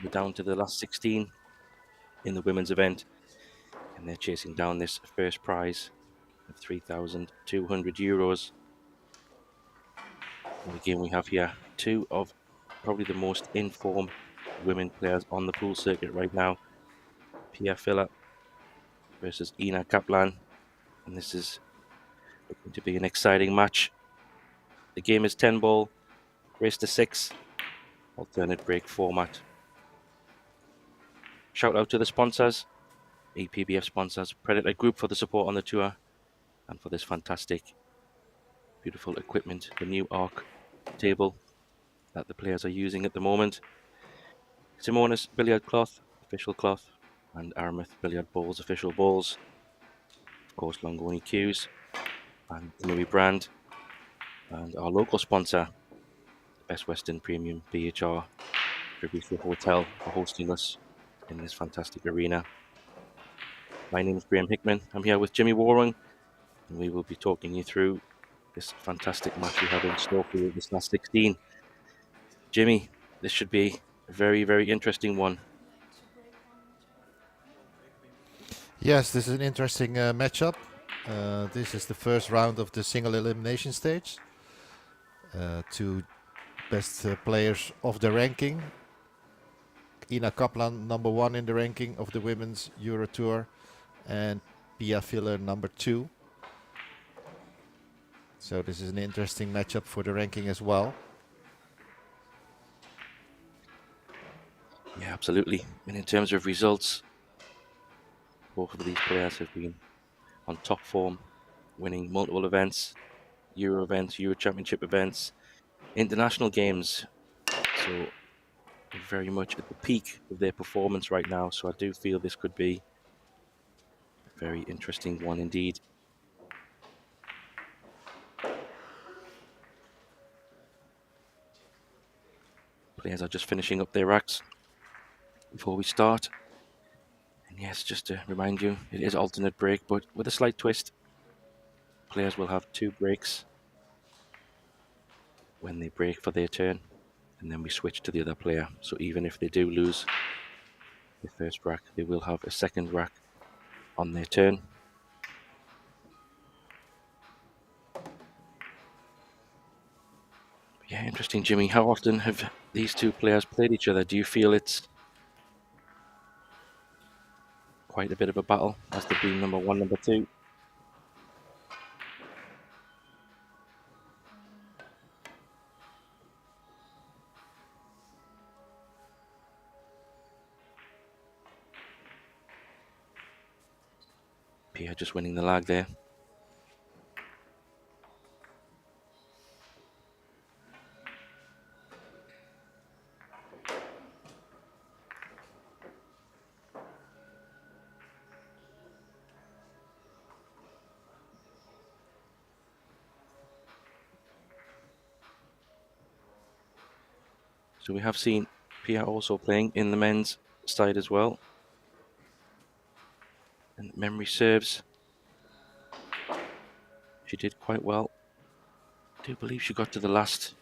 We're down to the last 16 in the women's event, and they're chasing down this first prize of €3,200. And again, we have here two of probably the most informed women players on the pool circuit right now. Pia Filler versus Ina Kaplan, and this is looking to be an exciting match. The game is 10 ball, race to 6, alternate break format. Shout out to the sponsors, APBF sponsors, Predator Group for the support on the tour, and for this fantastic, beautiful equipment, the new arc table that the players are using at the moment. Simonis Billiard Cloth, official cloth, and Aramith Billiard Balls, official balls. Of course, Longoni Cues and Kamui Brand, and our local sponsor, Best Western Premium BHR Treviso Hotel, for hosting us in this fantastic arena. My name is Graham Hickman. I'm here with Jimmy Warren, and we will be talking you through this fantastic match we have in store for you this last 16. Jimmy, this should be a very, very interesting one. Yes, this is an interesting matchup. This is the first round of the single elimination stage. Two best players of the ranking. Ina Kaplan, number 1 in the ranking of the women's Eurotour, and Pia Filler, number 2. So this is an interesting matchup for the ranking as well. Yeah, absolutely. And in terms of results, both of these players have been on top form, winning multiple events, Euro events, Euro Championship events, international games. So they're very much at the peak of their performance right now. So I do feel this could be a very interesting one indeed. Players are just finishing up their racks before we start. And yes, just to remind you, it is alternate break, but with a slight twist. Players will have 2 breaks when they break for their turn, and then we switch to the other player. So even if they do lose the first rack, they will have a second rack on their turn. Yeah, interesting, Jimmy. How often have these two players played each other? Do you feel it's quite a bit of a battle as they've been number 1, number 2? Pia just winning the lag there. So we have seen Pia also playing in the men's side as well. And memory serves, she did quite well. I do believe she got to the last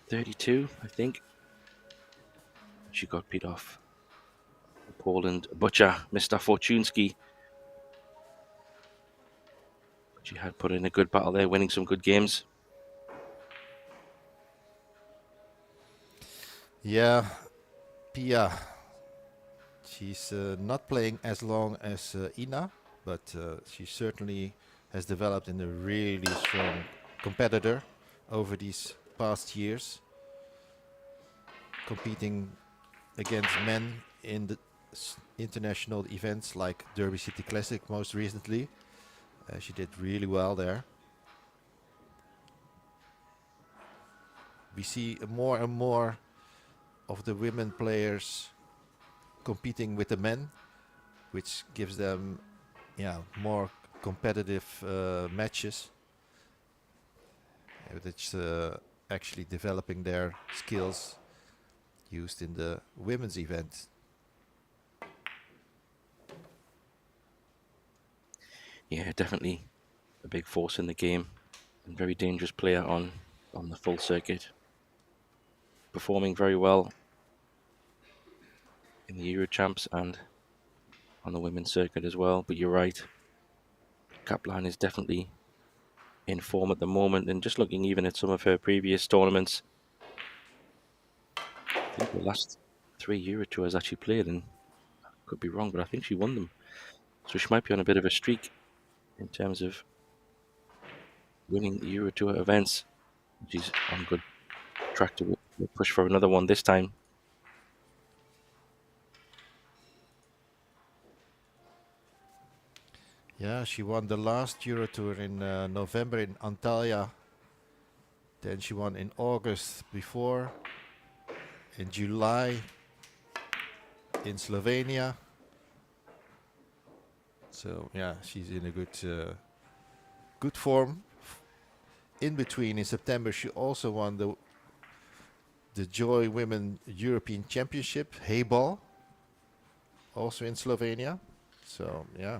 32, I think. She got beat off Poland butcher, Mr. Fortunski. She had put in a good battle there, winning some good games. Yeah, Pia. She's not playing as long as Ina, but she certainly has developed in a really strong competitor over these past years, competing against men in the international events like Derby City Classic most recently. She did really well there. We see more and more of the women players competing with the men, which gives them more competitive matches. It's actually developing their skills used in the women's event. Yeah, definitely a big force in the game and very dangerous player on the full circuit. Performing very well. in the Euro Champs and on the women's circuit as well. But you're right, Kaplan is definitely in form at the moment, and just looking even at some of her previous tournaments, I think the last 3 Euro Tours that she played, and I could be wrong, but I think she won them. So she might be on a bit of a streak in terms of winning the Euro Tour events. She's on good track to push for another one this time. Yeah, she won the last Eurotour in November in Antalya. Then she won in August before, in July in Slovenia. So yeah, she's in a good form. In between, in September, she also won the Joy Women European Championship, Hayball, also in Slovenia. So yeah,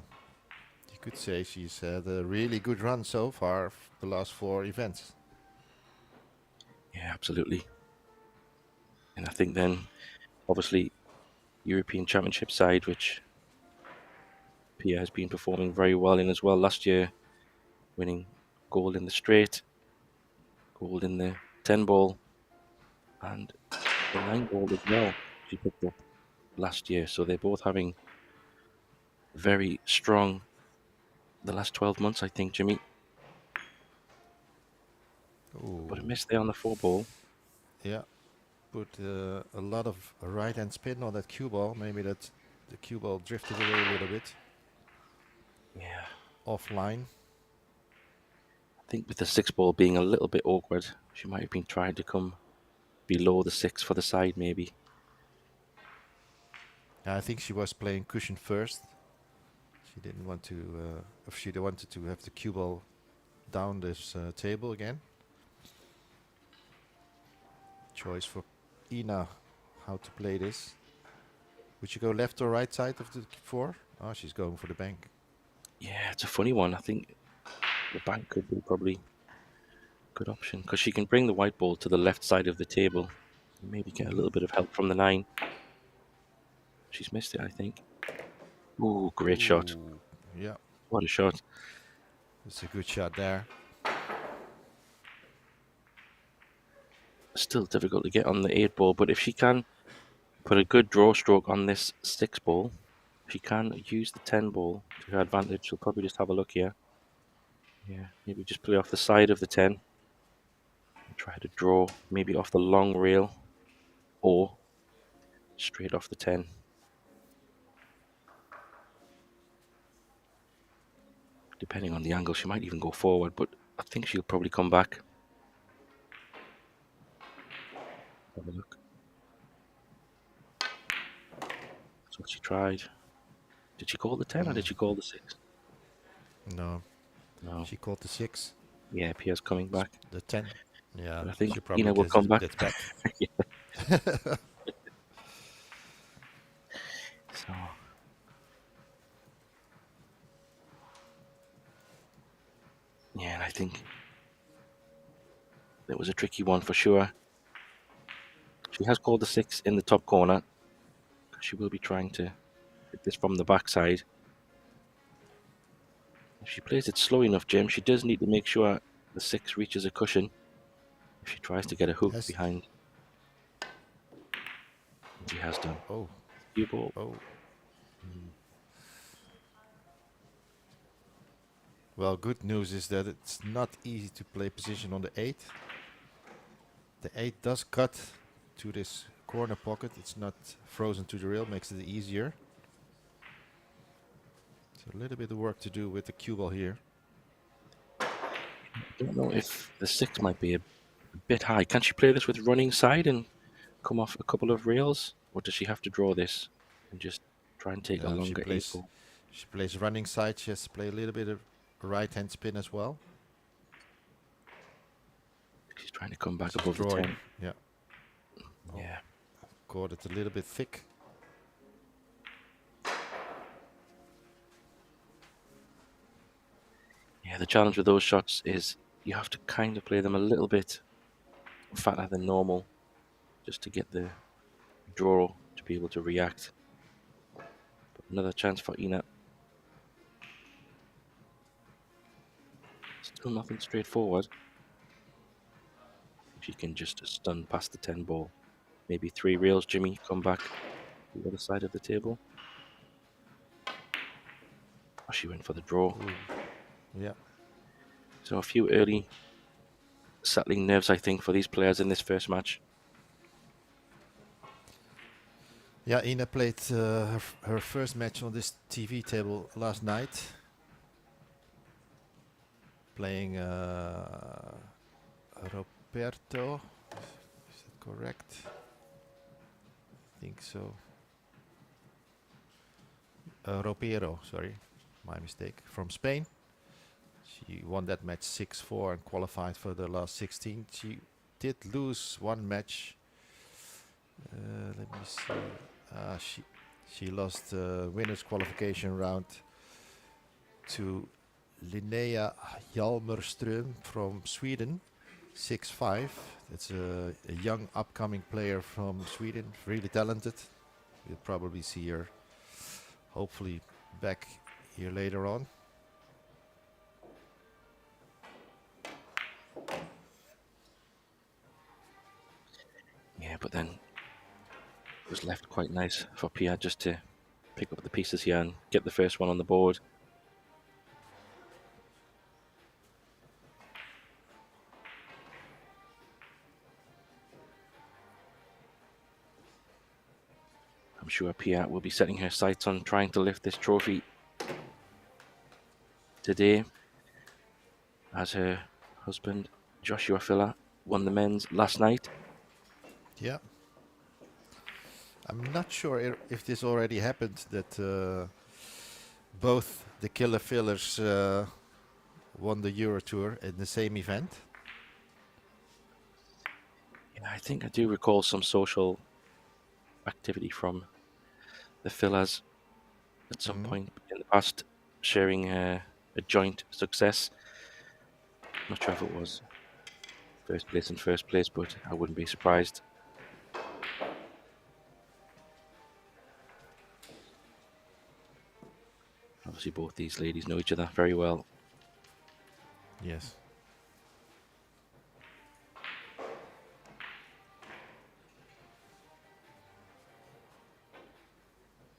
you could say she's had a really good run so far, the last 4 events. Yeah, absolutely. And I think then, obviously, European Championship side, which Pia has been performing very well in as well last year, winning gold in the straight, gold in the 10 ball, and the 9 ball as well. She picked up last year, so they're both having very strong the last 12 months, I think, Jimmy. Ooh. But a miss there on the 4 ball. Yeah, put a lot of right hand spin on that cue ball. Maybe that the cue ball drifted away a little bit. Yeah. Offline. I think with the 6 ball being a little bit awkward, she might have been trying to come below the 6 for the side, maybe. I think she was playing cushion first. She didn't want to, if she wanted to have the cue ball down this table again. Choice for Ina how to play this. Would you go left or right side of the 4? Oh, she's going for the bank. Yeah, it's a funny one. I think the bank could be probably a good option because she can bring the white ball to the left side of the table and maybe get a little bit of help from the 9. She's missed it, I think. Ooh, great shot. Yeah. What a shot. It's a good shot there. Still difficult to get on the 8 ball, but if she can put a good draw stroke on this 6 ball, she can use the 10 ball to her advantage. She'll probably just have a look here. Yeah, maybe just play off the side of the 10 and try to draw maybe off the long rail or straight off the 10. Depending on the angle, she might even go forward, but I think she'll probably come back. Have a look. That's what she tried. Did she call the 10 or did she call the 6? No. No. She called the 6. Yeah, Pia's coming back. The 10. Yeah, but I think she probably Ina will come back. That's back. So, yeah, and I think it was a tricky one for sure. She has called the 6 in the top corner. She will be trying to hit this from the backside. If she plays it slow enough, Jim, she does need to make sure the 6 reaches a cushion if she tries to get a hook behind. And she has done. Oh. Cue ball. Oh. Well, good news is that it's not easy to play position on the 8. The 8 does cut to this corner pocket. It's not frozen to the rail, makes it easier. So a little bit of work to do with the cue ball here. I don't know if the 6 might be a bit high. Can she play this with running side and come off a couple of rails? Or does she have to draw this and just try and take a longer 8 ball? She plays running side. She has to play a little bit of right hand spin as well. She's trying to come back above the 10. Yeah. Yeah. Caught it a little bit thick. Yeah, the challenge with those shots is you have to kind of play them a little bit fatter than normal just to get the draw to be able to react. Another chance for Ina. Still nothing straightforward. If you can just stun past the 10 ball. Maybe 3 reels, Jimmy, come back to the other side of the table. Oh, she went for the draw. Ooh. Yeah. So a few early settling nerves, I think, for these players in this first match. Yeah, Ina played her first match on this TV table last night. Playing Roberto. Is that correct? I think so. Ropero, sorry. My mistake. From Spain. She won that match 6-4 and qualified for the last 16. She did lose one match. Let me see. She lost the winners qualification round to Linnea Hjalmerström from Sweden, 6-5. That's a young upcoming player from Sweden, really talented. We'll probably see her hopefully back here later on. Yeah, but then it was left quite nice for Pia just to pick up the pieces here and get the first one on the board. I'm sure Pia will be setting her sights on trying to lift this trophy today, as her husband Joshua Filler won the men's last night. Yeah. I'm not sure if this already happened, that both the Killer Fillers won the Eurotour in the same event. Yeah, I think I do recall some social activity from the Fillers at some point in the past, sharing a joint success. Not sure if it was first place and first place, but I wouldn't be surprised. Obviously, both these ladies know each other very well. Yes.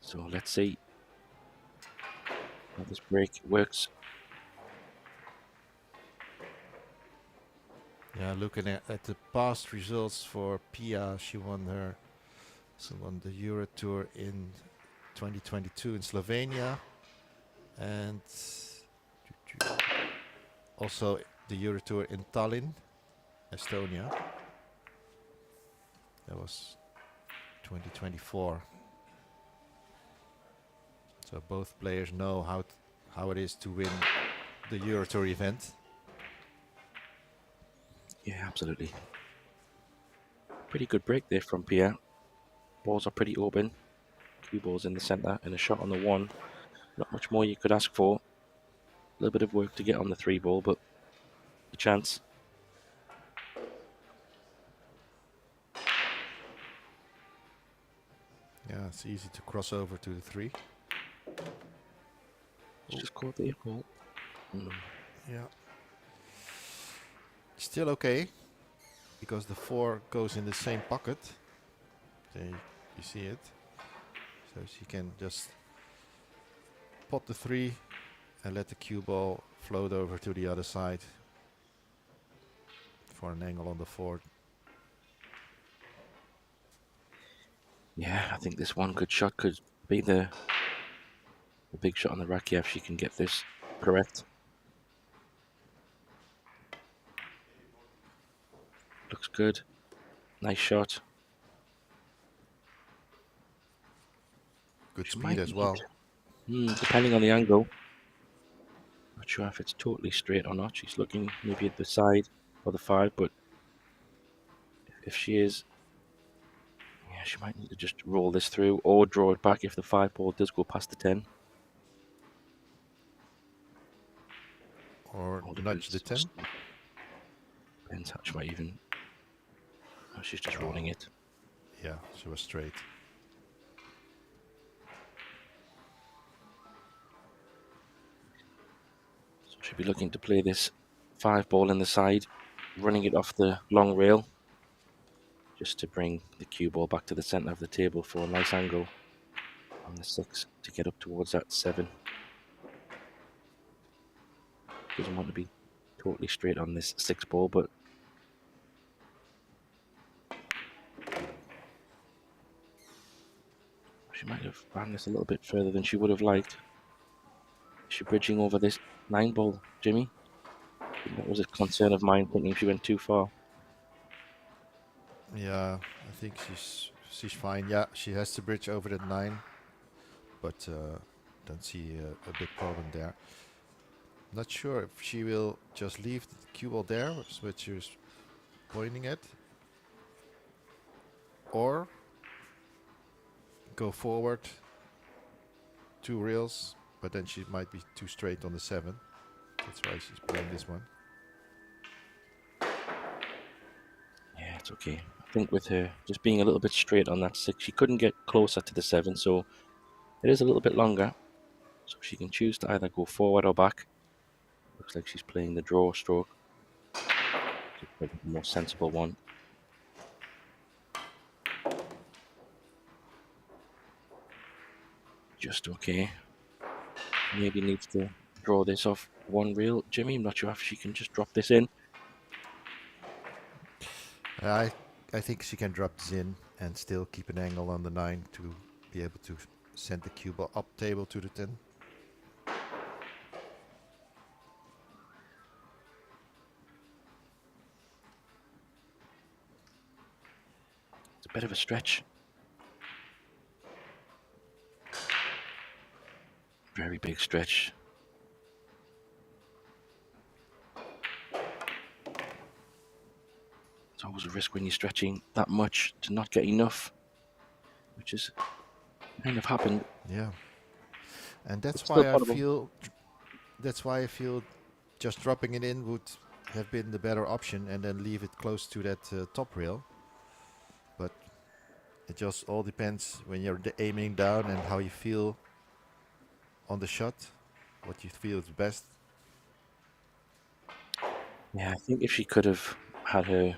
So let's see how this break works. Yeah, looking at the past results for Pia, she won the Eurotour in 2022 in Slovenia, and also the Eurotour in Tallinn, Estonia. That was 2024. So both players know how it is to win the Eurotour event. Yeah, absolutely. Pretty good break there from Pierre. Balls are pretty open. Cue balls in the centre and a shot on the 1. Not much more you could ask for. A little bit of work to get on the 3 ball, but a chance. Yeah, it's easy to cross over to the 3. Just caught the 8 ball. Yeah. Still okay, because the 4 goes in the same pocket. There you see it. So she can just pot the 3 and let the cue ball float over to the other side for an angle on the 4. Yeah, I think this one good shot could be the big shot on the rack here if she can get this correct. Looks good. Nice shot. Good She speed as well. Depending on the angle. Not sure if it's totally straight or not. She's looking maybe at the side or the 5, but if she is, yeah, she might need to just roll this through or draw it back if the 5 ball does go past the 10. Or nudge the 10. Depends how she might even. Oh, she's just rolling it. Yeah, she was straight. Should be looking to play this 5-ball in the side, running it off the long rail, just to bring the cue ball back to the centre of the table for a nice angle on the 6 to get up towards that 7. Doesn't want to be totally straight on this 6-ball, but she might have ran this a little bit further than she would have liked. Is she bridging over this 9-ball, Jimmy? I think that was a concern of mine, thinking she went too far. Yeah, I think she's fine. Yeah, she has to bridge over that 9, but don't see a big problem there. Not sure if she will just leave the cue ball there, which she was pointing at, or go forward 2 reels, but then she might be too straight on the 7. That's why she's playing this one. Yeah, it's okay. I think with her just being a little bit straight on that 6, she couldn't get closer to the 7, so it is a little bit longer. So she can choose to either go forward or back. Looks like she's playing the draw stroke. The more sensible one. Just okay. Maybe needs to draw this off 1 reel. Jimmy, I'm not sure if she can just drop this in. I think she can drop this in and still keep an angle on the 9 to be able to send the cue ball up table to the 10. It's a bit of a stretch. Very big stretch. It's always a risk when you're stretching that much to not get enough, which is kind of happened. Yeah, and It's that's still why possible. I feel just dropping it in would have been the better option, and then leave it close to that top rail. But it just all depends when you're aiming down and how you feel on the shot, what you feel is best. Yeah, I think if she could have had her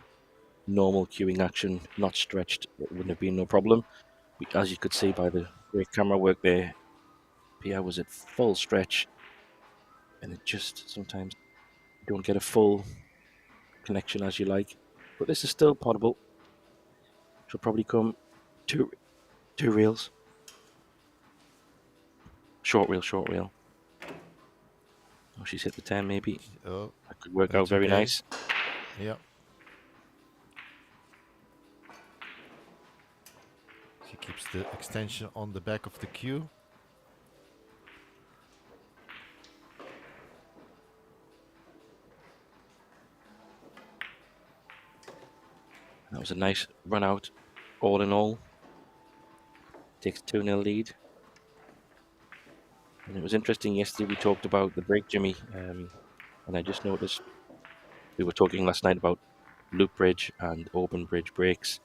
normal cueing action not stretched, it wouldn't have been no problem. As you could see by the great camera work there, Pia was at full stretch, and it just sometimes you don't get a full connection as you like. But this is still potable. She'll probably come two reels. Short reel, short reel. Oh, she's hit the 10 maybe. Oh, That could work out that's very okay. nice. Yeah. She keeps the extension on the back of the cue. That was a nice run out, all in all. Takes 2-0 lead. And it was interesting yesterday we talked about the break, Jimmy, and I just noticed we were talking last night about loop bridge and open bridge breaks,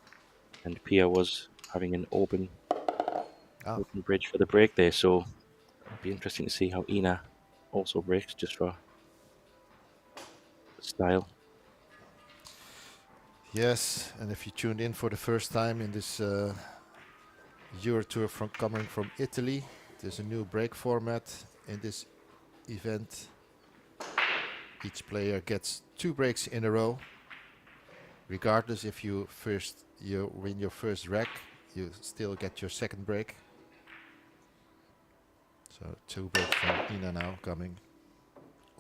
and Pia was having an open bridge for the break there, so it'd be interesting to see how Ina also breaks just for style. Yes, and if you tuned in for the first time in this Eurotour coming from Italy, there's a new break format in this event. Each player gets 2 breaks in a row. Regardless if you win your first rack, you still get your second break. So 2 breaks from Ina now coming.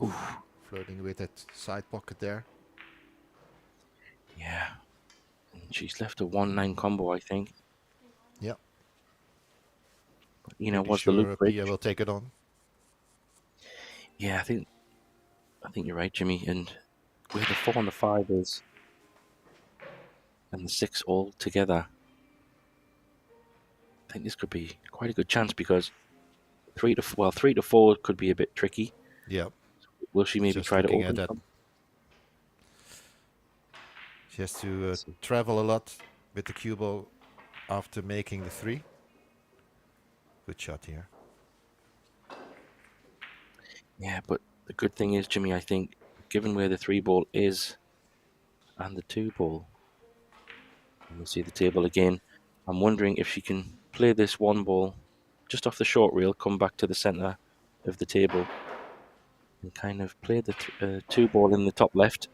Oof, flirting with that side pocket there. Yeah, and she's left a 1-9 combo, I think. Yeah. But Ina was sure the loop bridge. Pia will take it on. Yeah, I think you're right, Jimmy. And with the 4 and the 5 is, and the 6 all together, I think this could be quite a good chance because 3 to 4 could be a bit tricky. Yeah. Will she maybe Just try to looking open at that. some? She has to travel a lot with the cue ball after making the 3. Good shot here. Yeah, but The good thing is, Jimmy, I think, given where the 3 ball is and the 2 ball, and we'll see the table again, I'm wondering if she can play this 1 ball just off the short reel, come back to the centre of the table, and kind of play the 2 ball in the top left,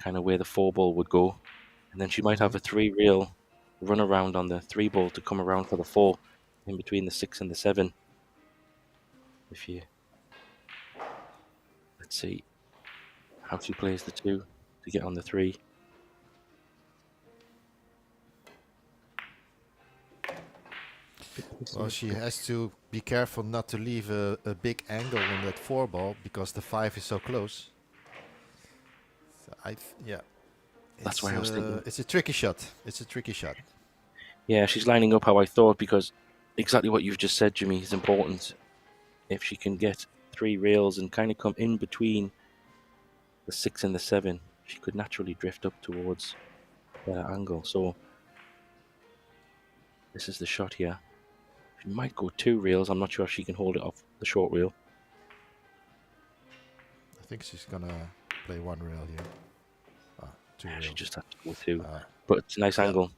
kind of where the 4 ball would go. And then she might have a 3 reel run around on the 3 ball to come around for the 4 in between the 6 and the 7. If you, let's see how she plays the 2 to get on the 3. Well, she has to be careful not to leave a big angle on that 4 ball because the 5 is so close. So yeah, That's why I was thinking. it's a tricky shot. It's a tricky shot. Yeah, she's lining up how I thought, because exactly what you've just said, Jimmy, is important. If she can get 3 rails and kind of come in between the 6 and the 7, she could naturally drift up towards that angle. So this is the shot here. She might go 2 rails. I'm not sure if she can hold it off the short reel. I think she's gonna play 1 rail here. 2 rails. She just has to go 2. But it's a nice angle.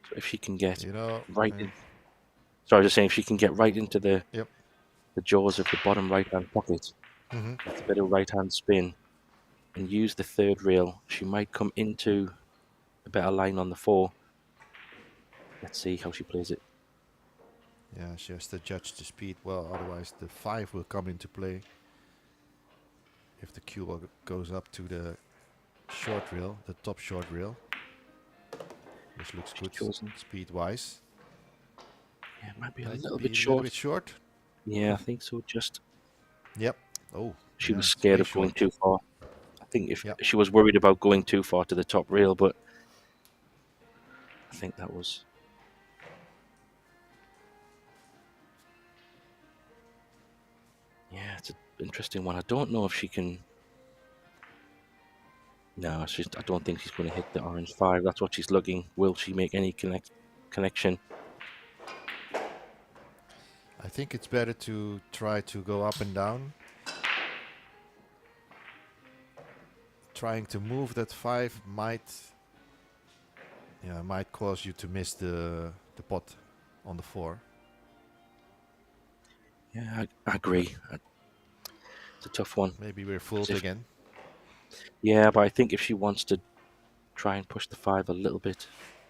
So if she can get right in. Sorry, I was just saying, if she can get right into the jaws of the bottom right-hand pocket, with a bit of right-hand spin, and use the 3rd rail, she might come into a better line on the 4. Let's see how she plays it. Yeah, she has to judge the speed well, otherwise the 5 will come into play. If the cue goes up to the short rail, the top short rail. This looks good speed-wise. Yeah, it might be a little bit short. A little bit short? Yeah, I think so, just. Yep. Oh. She was scared of going too far. I think if she was worried about going too far to the top rail, but I think that was. Yeah, it's an interesting one. I don't know if she can. No, I don't think she's going to hit the orange 5. That's what she's looking. Will she make any connection? I think it's better to try to go up and down. Trying to move that 5 might cause you to miss the pot on the 4. Yeah, I agree. It's a tough one. Maybe we're fooled again. Yeah, but I think if she wants to try and push the 5 a little bit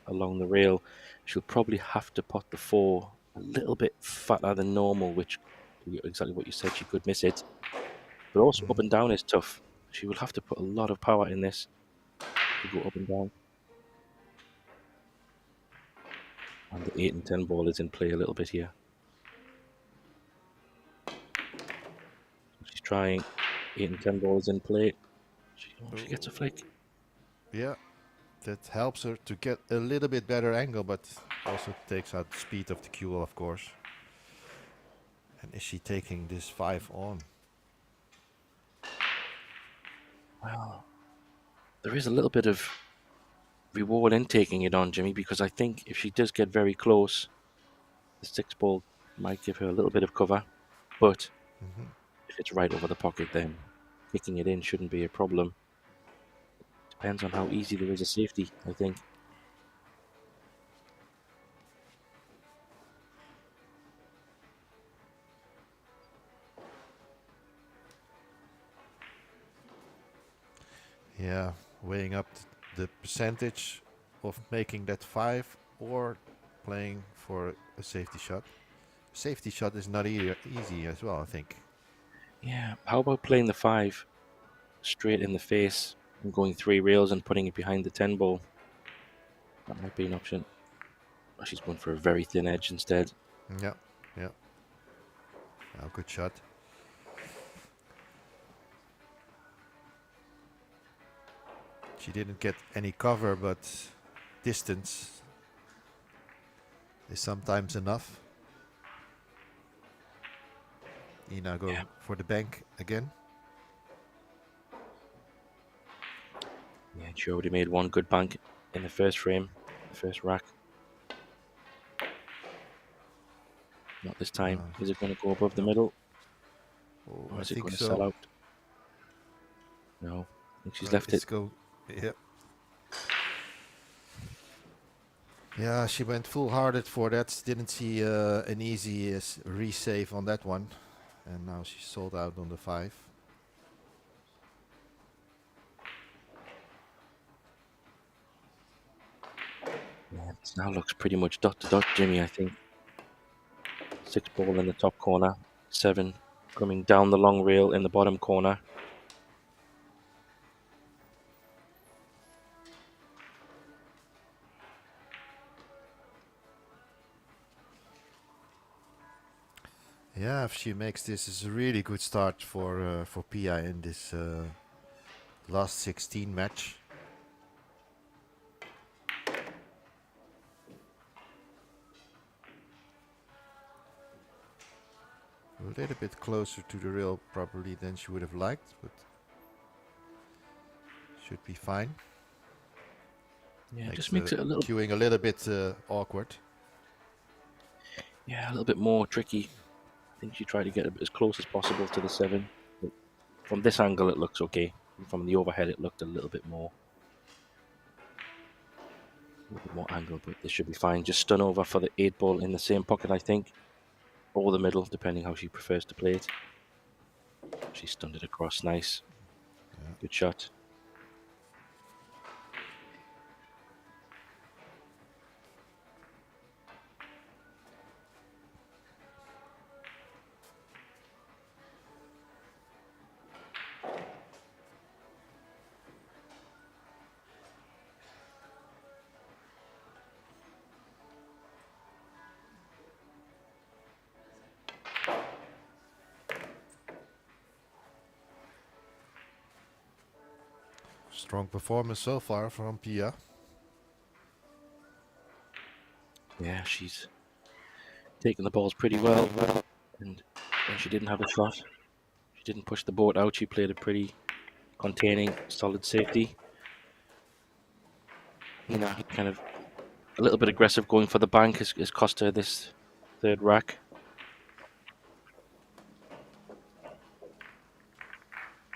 along the rail, she'll probably have to pot the 4 a little bit fatter than normal, which exactly what you said, she could miss it. But also up and down is tough. She will have to put a lot of power in this to go up and down. And the 8 and 10 ball is in play a little bit here. She's trying. 8 and 10 ball is in play. She gets a flick. Yeah, that helps her to get a little bit better angle, but also takes out the speed of the cue, of course. And is she taking this 5 on? Well, there is a little bit of reward in taking it on, Jimmy, because I think if she does get very close, the 6 ball might give her a little bit of cover. But if it's right over the pocket, then kicking it in shouldn't be a problem. Depends on how easy there is a safety, I think. Yeah, weighing up the percentage of making that 5 or playing for a safety shot. Safety shot is not easy as well, I think. Yeah, how about playing the 5 straight in the face and going 3 rails and putting it behind the 10 ball? That might be an option. Oh, she's going for a very thin edge instead. Yeah. Oh, good shot. She didn't get any cover, but distance is sometimes enough. Ina go for the bank again. Yeah, she already made one good bank in the first frame, the first rack. Not this time. Is it going to go above the middle? Oh, Or I is it think going to so. sell out? No. I think she's left it. Yeah. Yeah, she went full-hearted for that. Didn't see an easy resave on that one. And now she's sold out on the 5. Yeah, this now looks pretty much dot to dot, Jimmy, I think. 6 ball in the top corner. 7 coming down the long rail in the bottom corner. Yeah, if she makes this, is a really good start for Pia in this last 16 match. A little bit closer to the rail probably than she would have liked, but should be fine. Yeah, it just makes it a little... Cueing a little bit awkward. Yeah, a little bit more tricky. I think she tried to get as close as possible to the 7. But from this angle, it looks okay. From the overhead, it looked a little bit more angle, but this should be fine. Just stun over for the 8 ball in the same pocket, I think. Or the middle, depending how she prefers to play it. She stunned it across. Nice. Yeah. Good shot. Strong performance so far from Pia. Yeah, she's taking the balls pretty well. And when she didn't have a shot, she didn't push the boat out. She played a pretty containing, solid safety. Kind of a little bit aggressive going for the bank has cost her this 3rd rack.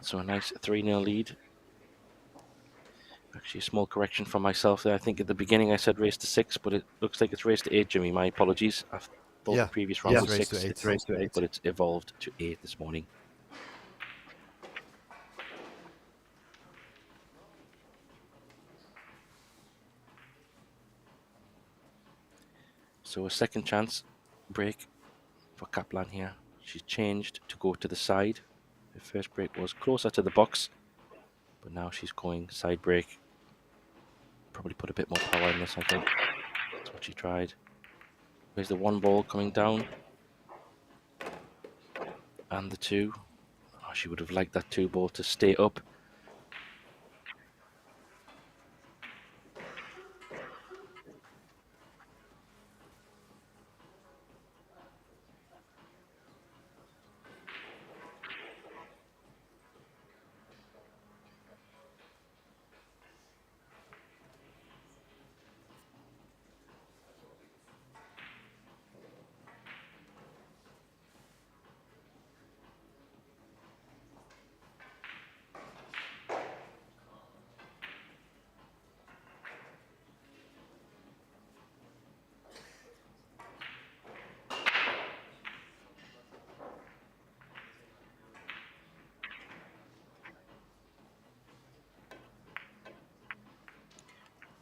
So a nice 3-0 lead. Actually, a small correction from myself there. I think at the beginning I said race to 6, but it looks like it's race to 8, Jimmy. My apologies. I thought the previous round was 6. It's race to 8, but it's evolved to 8 this morning. So a second chance break for Kaplan here. She's changed to go to the side. Her first break was closer to the box, but now she's going side break. Probably put a bit more power in this, I think. That's what she tried. There's the 1 ball coming down. And the 2. Oh, she would have liked that 2 ball to stay up.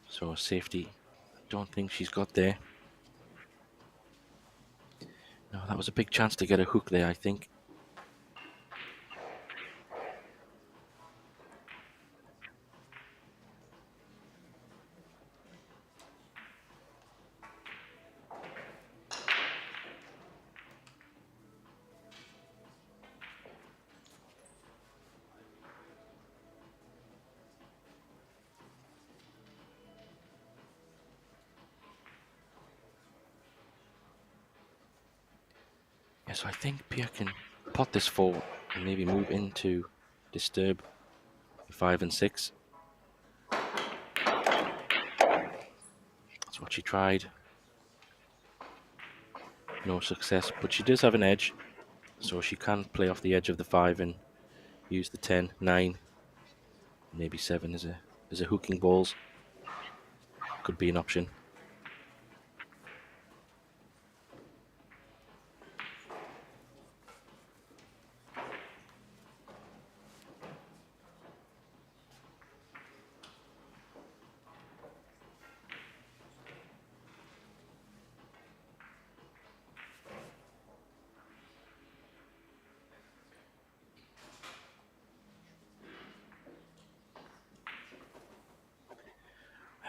So safety, I don't think she's got there. No, that was a big chance to get a hook there, I think. Yeah, so I think Pia can pot this 4 and maybe move into disturb 5 and 6. That's what she tried. No success, but she does have an edge, so she can play off the edge of the 5 and use the 10, 9, maybe 7 as a hooking balls. Could be an option.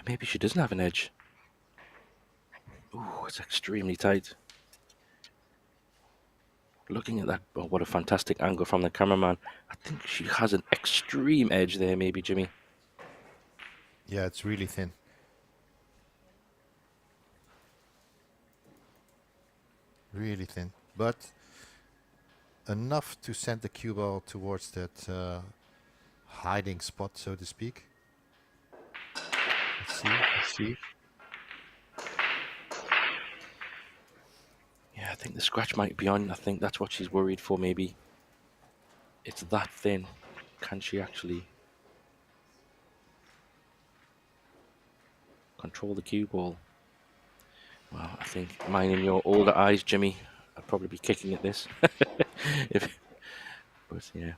Maybe she doesn't have an edge. Ooh, it's extremely tight. Looking at that, oh, what a fantastic angle from the cameraman. I think she has an extreme edge there, maybe, Jimmy. Yeah, it's really thin. Really thin. But enough to send the cue ball towards that hiding spot, so to speak. Let's see. Yeah, I think the scratch might be on. I think that's what she's worried for, maybe. It's that thin. Can she actually control the cue ball? Well, I think mine in your older eyes, Jimmy, I'd probably be kicking at this. But yeah.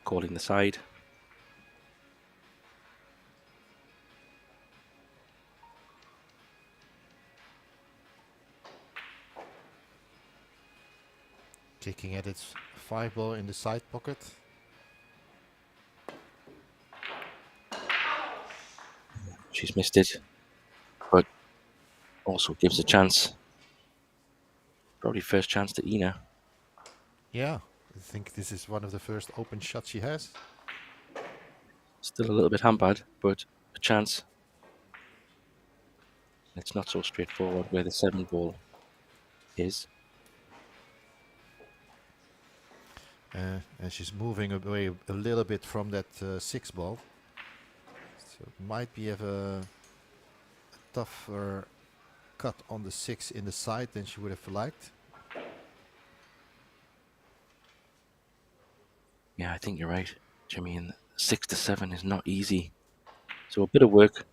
Calling the side. Kicking at its 5 ball in the side pocket. She's missed it, but also gives a chance. Probably first chance to Ina. Yeah, I think this is one of the first open shots she has. Still a little bit hampered, but a chance. It's not so straightforward where the 7 ball is. And she's moving away a little bit from that 6 ball. So it might be a tougher cut on the 6 in the side than she would have liked. Yeah, I think you're right, Jimmy. And 6 to 7 is not easy. So a bit of work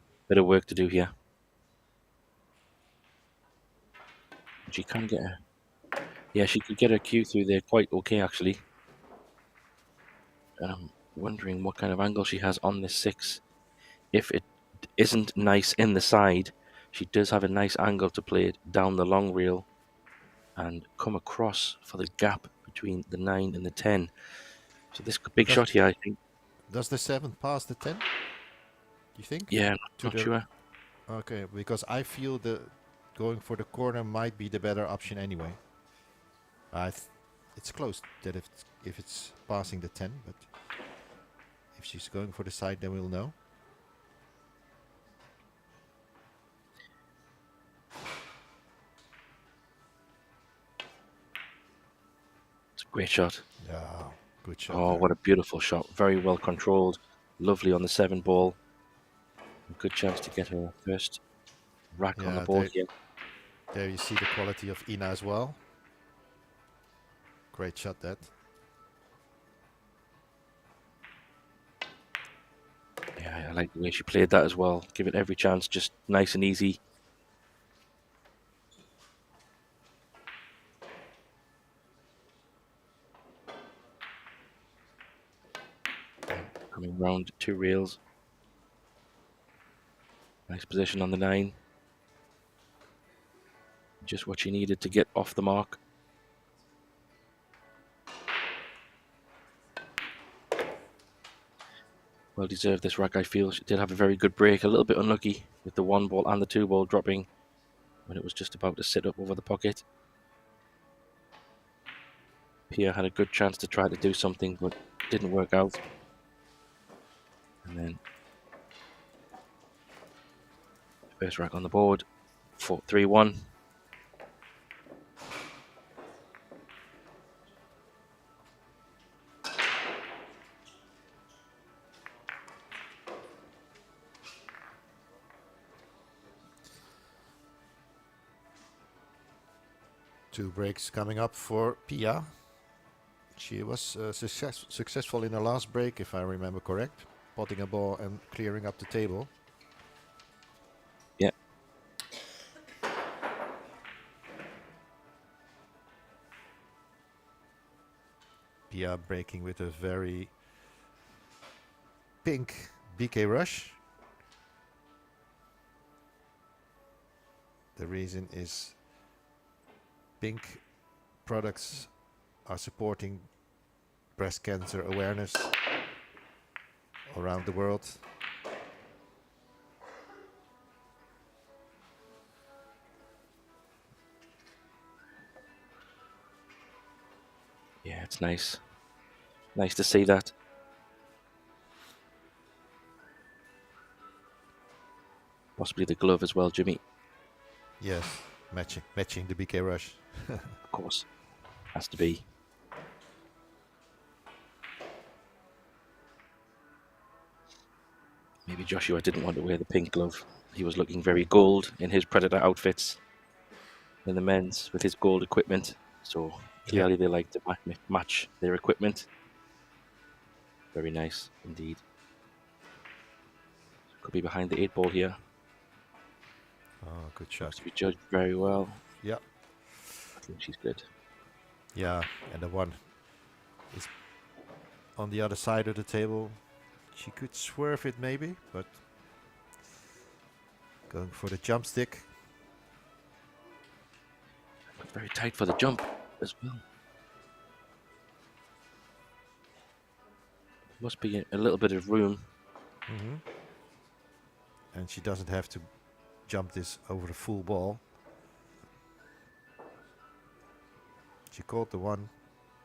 to do here. She can get her. Yeah, she could get her cue through there quite okay, actually. And I'm wondering what kind of angle she has on this 6. If it isn't nice in the side, she does have a nice angle to play it down the long reel and come across for the gap between the 9 and the 10. So this big shot here, I think. Does the 7 pass the 10? You think? Yeah, not sure. Okay, because I feel the going for the corner might be the better option anyway. It's close that if it's passing the 10, but if she's going for the side, then we'll know. It's a great shot. Yeah, good shot. Oh, what a beautiful shot. Very well controlled. Lovely on the 7 ball. A good chance to get her first rack on the board here. There you see the quality of Ina as well. Great shot that. Yeah, I like the way she played that as well. Give it every chance, just nice and easy. Coming round 2 rails. Nice position on the 9. Just what she needed to get off the mark. Well deserved this rack, I feel. She did have a very good break. A little bit unlucky with the 1 ball and the 2 ball dropping when it was just about to sit up over the pocket. Pia had a good chance to try to do something, but didn't work out. And then first rack on the board, 3-1. 2 breaks coming up for Pia. She was successful in her last break, if I remember correct. Potting a ball and clearing up the table. Yeah. Pia breaking with a very pink BK rush. The reason is pink products are supporting breast cancer awareness around the world. Yeah, it's nice. Nice to see that. Possibly the glove as well, Jimmy. Yes, matching the BK rush. Of course. Has to be. Maybe Joshua didn't want to wear the pink glove. He was looking very gold in his Predator outfits in the men's with his gold equipment. So clearly they like to match their equipment. Very nice indeed. Could be behind the 8 ball here. Oh, good shot. Looks to be judged very well. Yeah. I think she's good. Yeah, and the one is on the other side of the table. She could swerve it maybe, but going for the jump stick. Very tight for the jump as well. Must be a little bit of room. And she doesn't have to jump this over the full ball. She caught the one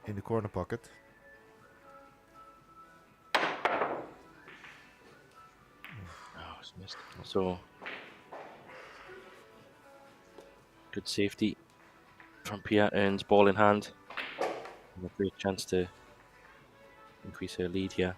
in the corner pocket. Oh, it's missed. So good safety from Pia, earns ball in hand. And a great chance to increase her lead here.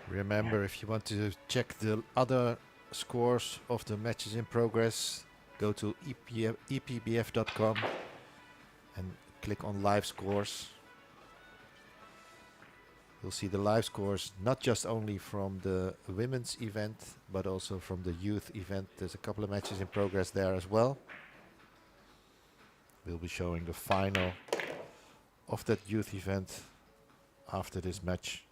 Remember, if you want to check the other scores of the matches in progress, go to epbf.com and click on live scores. You'll see the live scores not just only from the women's event, but also from the youth event. There's a couple of matches in progress there as well. We'll be showing the final of that youth event after this match.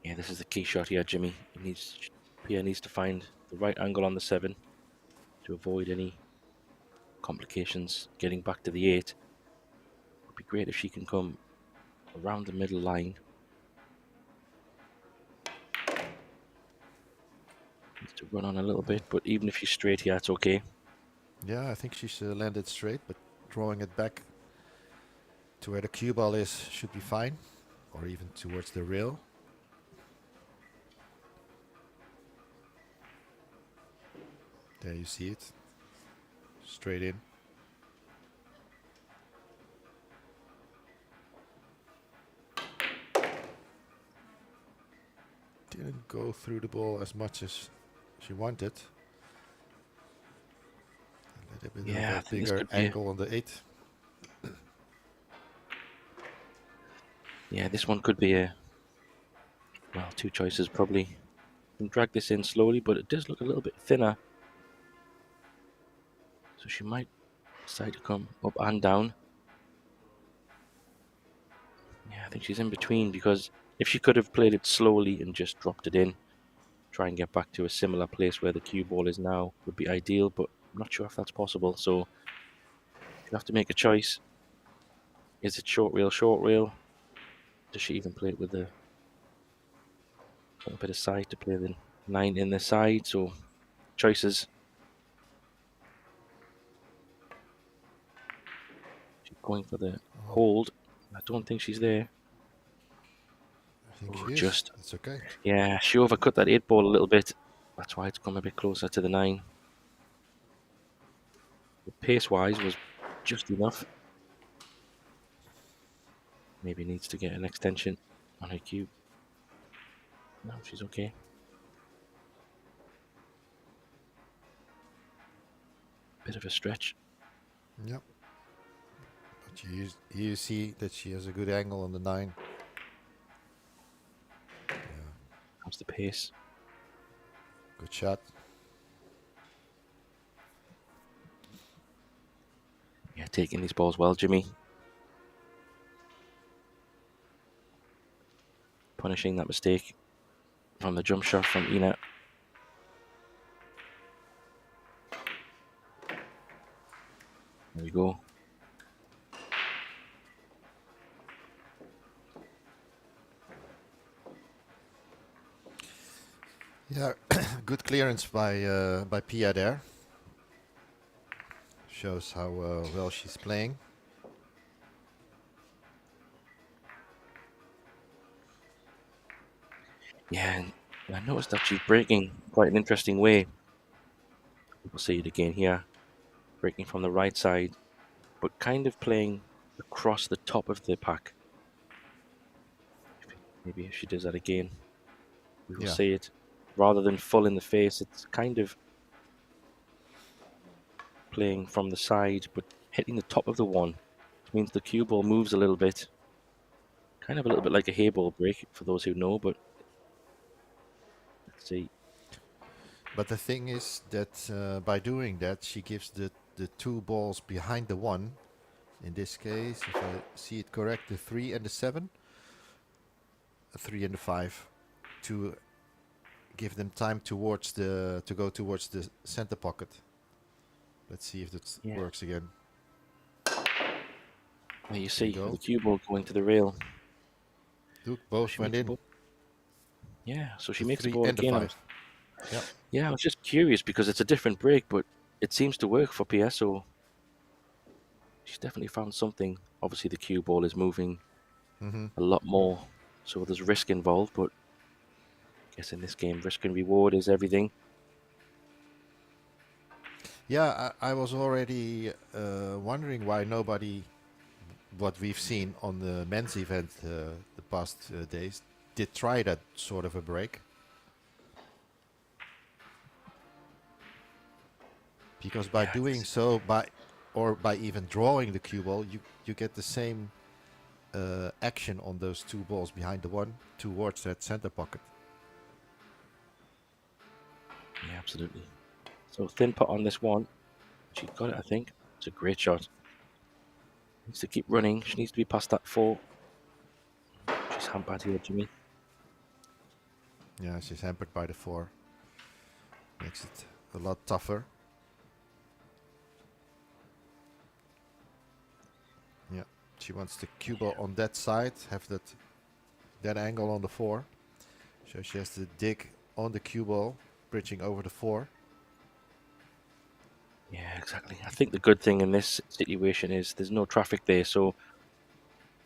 Yeah, this is the key shot here, Jimmy. Pia needs to find the right angle on the 7 to avoid any complications getting back to the 8. It would be great if she can come around the middle line. Needs to run on a little bit, but even if she's straight here, it's okay. Yeah, I think she's landed straight, but drawing it back to where the cue ball is should be fine, or even towards the rail. There you see it, straight in. Didn't go through the ball as much as she wanted. A little bit Yeah, of a bigger angle on the 8. Yeah, this one could be well, 2 choices probably. You can drag this in slowly, but it does look a little bit thinner. So she might decide to come up and down. Yeah, I think she's in between, because if she could have played it slowly and just dropped it in, try and get back to a similar place where the cue ball is now, would be ideal, but I'm not sure if that's possible. So She'll have to make a choice. Is it short reel, short reel? Does she even play it with a little bit of side to play the 9 in the side? So choices. She's going for the hold. I don't think she's there. I think Oh, she is. just. It's okay. Yeah, she overcut that 8 ball a little bit. That's why it's come a bit closer to the 9. Pace-wise was just enough. Maybe needs to get an extension on her cue. No, she's okay. Bit of a stretch. Yep. But you see that she has a good angle on the 9. Yeah. Comes the pace. Good shot. Yeah, taking these balls well, Jimmy. Punishing that mistake from the jump shot from Ina. There we go. Yeah, good clearance by Pia there. Shows how well she's playing. Yeah, and I noticed that she's breaking quite an interesting way. We'll see it again here. Breaking from the right side, but kind of playing across the top of the pack. Maybe if she does that again, we will see it. Rather than full in the face, it's kind of playing from the side, but hitting the top of the 1. Which means the cue ball moves a little bit. Kind of a little bit like a hay ball break, for those who know, but let's see. But the thing is that by doing that, she gives the 2 balls behind the 1. In this case, if I see it correct, the 3 and the 7. A 3 and the 5. To give them time to go towards the center pocket. Let's see if that works again. There you see the cue ball going to the rail. Look, both went in. Yeah, so she makes the ball again. Yeah, I was just curious because it's a different break, but it seems to work for PS. So she's definitely found something. Obviously, the cue ball is moving a lot more, so there's risk involved. But I guess in this game, risk and reward is everything. Yeah, I was already wondering why nobody, what we've seen on the men's event the past days, did try that sort of a break. Because by doing so, by even drawing the cue ball, you get the same action on those 2 balls behind the 1 towards that center pocket. Yeah, absolutely. So thin putt on this one. She got it, I think. It's a great shot. Needs to keep running. She needs to be past that 4. She's hampered here, Jimmy. Yeah, she's hampered by the 4. Makes it a lot tougher. Yeah, she wants the cue ball on that side, have that angle on the 4. So she has to dig on the cue ball, bridging over the 4. Yeah, exactly. I think the good thing in this situation is there's no traffic there, so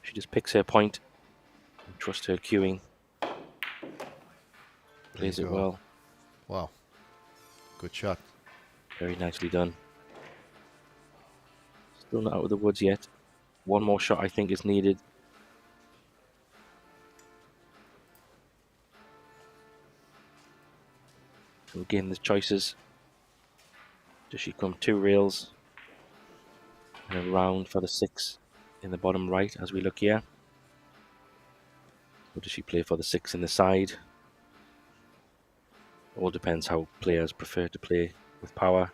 she just picks her point and trusts her cueing. Plays it well. Wow. Good shot. Very nicely done. Still not out of the woods yet. One more shot I think is needed. So again, the choices. Does she come 2 rails and around for the 6 in the bottom right as we look here? Or does she play for the 6 in the side? All depends how players prefer to play with power.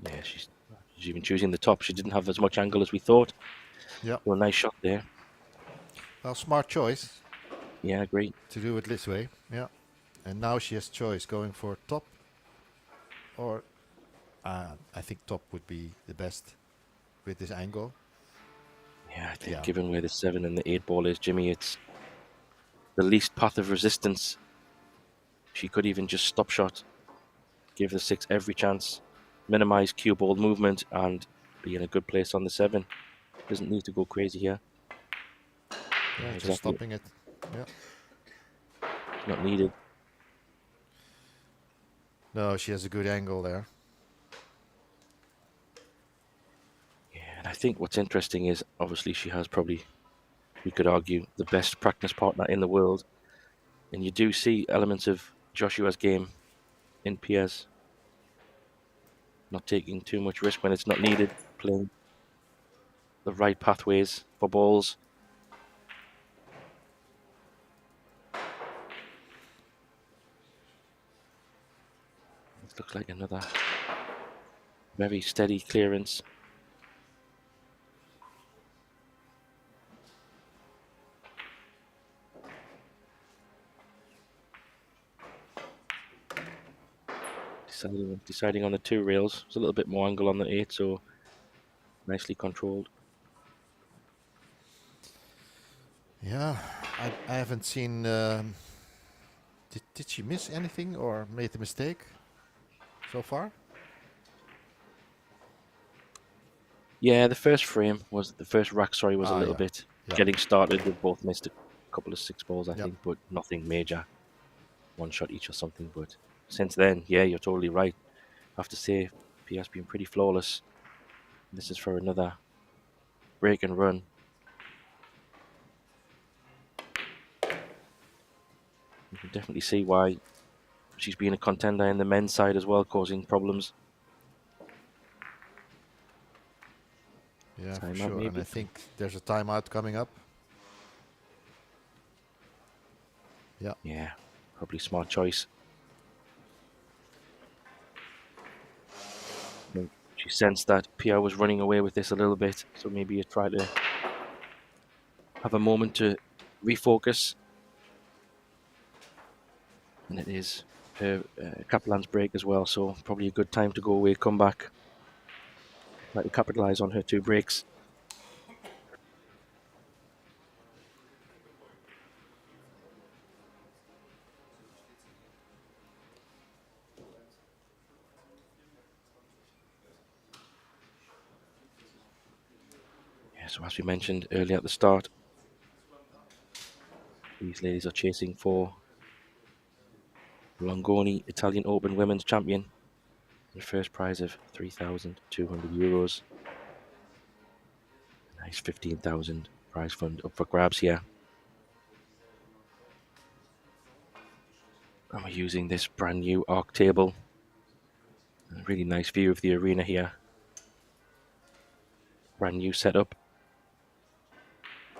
Yeah, she's even choosing the top. She didn't have as much angle as we thought. Yeah. Well, nice shot there. Well, smart choice. Yeah, great. to do it this way. Yeah. And now she has choice going for top or I think top would be the best with this angle. Yeah, I think Yeah. given where the 7 and the 8 ball is, Jimmy, it's the least path of resistance. She could even just stop shot, give the 6 every chance, minimize cue ball movement, and be in a good place on the 7. Doesn't need to go crazy here. Yeah, Yeah, just exactly. stopping it. Yeah. It's not needed. No, she has a good angle there. Yeah, and I think what's interesting is obviously she has probably, we could argue, the best practice partner in the world. And you do see elements of Joshua's game in Piers, not taking too much risk when it's not needed, playing the right pathways for balls. It looks like another very steady clearance. Deciding on the 2 rails. There's a little bit more angle on the 8, so nicely controlled. Yeah, I haven't seen. Did she miss anything or made a mistake so far? Yeah, the first rack, sorry, was a Ah, little yeah. bit Yeah. getting started. They both missed a couple of 6 balls, I Yep. think, but nothing major. 1 shot each or something. But since then, yeah, you're totally right. I have to say, P has been pretty flawless. This is for another break and run. You can definitely see why she's been a contender in the men's side as well, causing problems. Yeah, for Timeout, sure. And I maybe. think there's a timeout coming up. Yeah. Yeah, probably smart choice. I think she sensed that Pia was running away with this a little bit, so maybe you try to have a moment to refocus. And it is her Kaplan's break as well, so probably a good time to go away, come back, try to capitalize on her 2 breaks. Yeah, so as we mentioned earlier at the start, these ladies are chasing for Longoni Italian Open Women's Champion. The first prize of €3,200. Nice 15,000 prize fund up for grabs here. And we're using this brand new arc table. A really nice view of the arena here. Brand new setup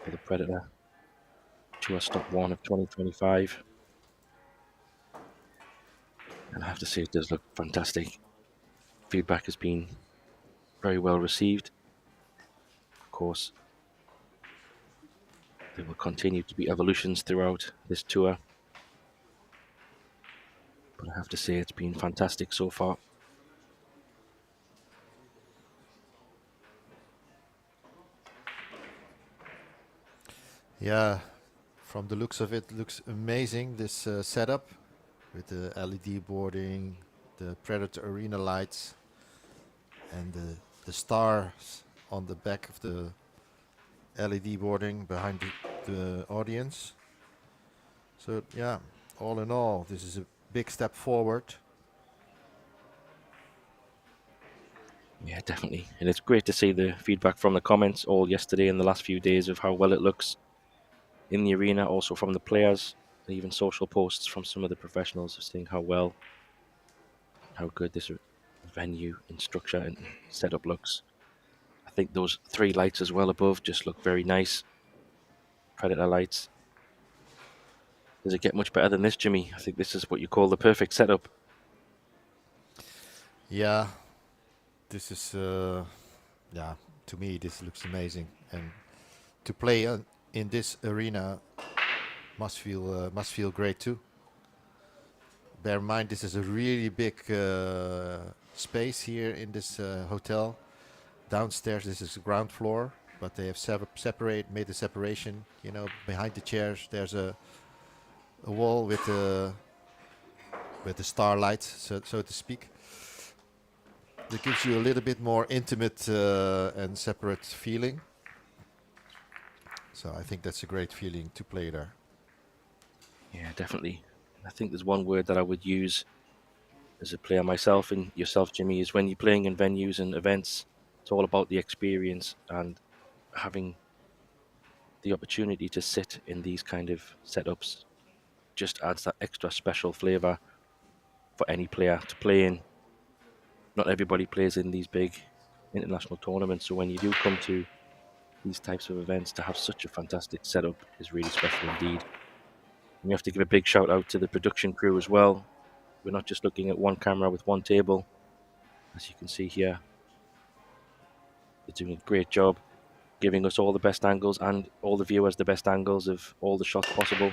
for the Predator Tour Stock 1 of 2025. And I have to say, it does look fantastic. Feedback has been very well received. Of course, there will continue to be evolutions throughout this tour. But I have to say, it's been fantastic so far. Yeah, from the looks of it, looks amazing. This setup with the LED boarding, the Predator arena lights, and the stars on the back of the LED boarding behind the audience. So yeah, all in all, this is a big step forward. Yeah, definitely. And it's great to see the feedback from the comments all yesterday and the last few days of how well it looks in the arena, also from the players, and even social posts from some of the professionals saying how well, how good this venue and structure and setup looks. I think those 3 lights as well above just look very nice. Predator lights. Does it get much better than this, Jimmy? I think this is what you call the perfect setup. Yeah, this is yeah, to me this looks amazing, and to play in this arena must feel great too. Bear in mind, this is a really big space here in this hotel. Downstairs, this is the ground floor, but they have made a separation. You know, behind the chairs, there's a wall with the starlight, so to speak. That gives you a little bit more intimate and separate feeling. So I think that's a great feeling to play there. Yeah, definitely. I think there's one word that I would use as a player myself and yourself, Jimmy, is when you're playing in venues and events, it's all about the experience and having the opportunity to sit in these kind of setups just adds that extra special flavor for any player to play in. Not everybody plays in these big international tournaments, so when you do come to these types of events, to have such a fantastic setup is really special indeed. And we have to give a big shout out to the production crew as well. We're not just looking at one camera with one table. As you can see here, they're doing a great job giving us all the best angles and all the viewers the best angles of all the shots possible.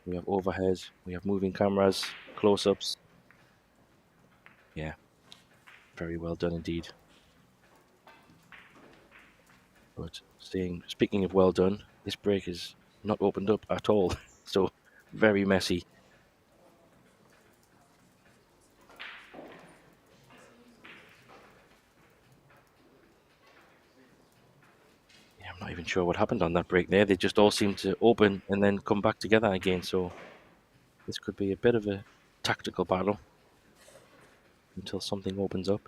We have overhead, we have moving cameras, close-ups. Yeah, very well done indeed. But speaking of well done, this break is not opened up at all, so very messy. Yeah, I'm not even sure what happened on that break there. They just all seem to open and then come back together again, so this could be a bit of a tactical battle until something opens up.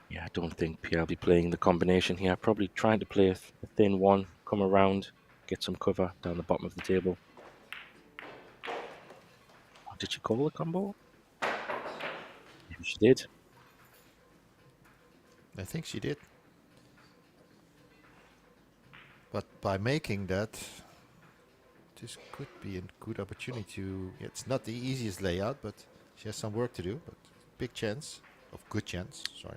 Yeah, I don't think Pierre will be playing the combination here. Probably trying to play a thin one, come around, get some cover down the bottom of the table. Oh, did she call the combo? Maybe she did. I think she did. But by making that, this could be a good opportunity to... It's not the easiest layout, but she has some work to do. But big chance, of good chance, sorry.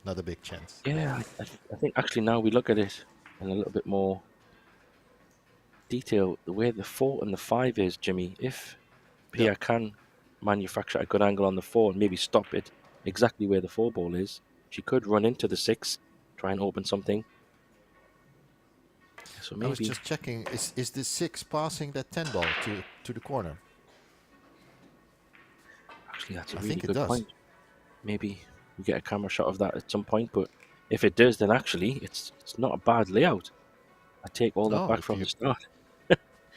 Not a big chance. Yeah, I think actually now we look at it in a little bit more detail, the way the 4 and the 5 is, Jimmy, if Pierre can manufacture a good angle on the 4 and maybe stop it exactly where the 4 ball is, she could run into the 6, try and open something. So maybe... I was just checking, is the 6 passing that 10 ball to the corner? Actually, that's a I really think it good does. point. Maybe we get a camera shot of that at some point, but if it does, then actually it's not a bad layout. I take all that No, back if from the you... start.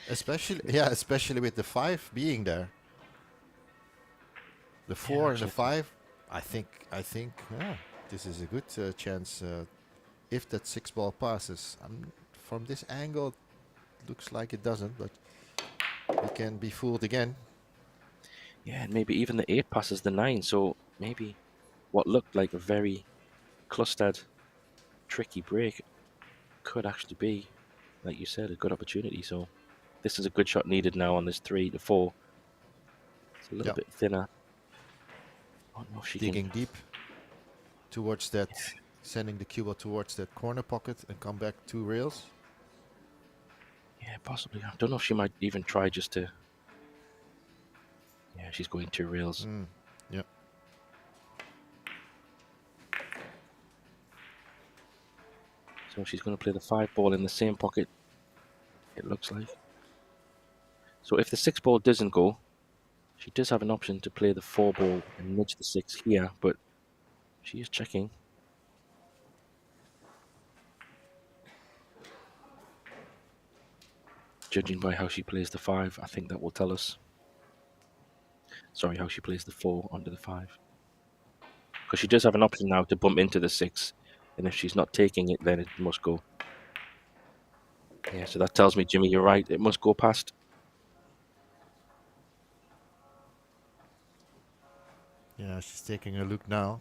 especially with the 5 being there. The 4 and the Actually, 5, I think, yeah, this is a good chance if that 6 ball passes. From this angle, it looks like it doesn't, but we can be fooled again. yeah, and maybe even the 8 passes the 9, so maybe what looked like a very clustered, tricky break could actually be, like you said, a good opportunity. So this is a good shot needed now on this 3 to 4. It's a little bit thinner. I don't know if she Digging can... deep towards that, sending the cue ball towards that corner pocket and come back 2 rails. Yeah, possibly. I don't know if she might even try just to... Yeah, she's going 2 rails. Yeah. So she's going to play the 5 ball in the same pocket, it looks like. So if the 6 ball doesn't go, she does have an option to play the 4 ball and nudge the 6 here, but she is checking. Judging by how she plays the 5, I think that will tell us. Sorry, how she plays the 4 onto the 5. Because she does have an option now to bump into the 6, and if she's not taking it, then it must go. Yeah, so that tells me, Jimmy, you're right, it must go past. Yeah, she's taking a look now.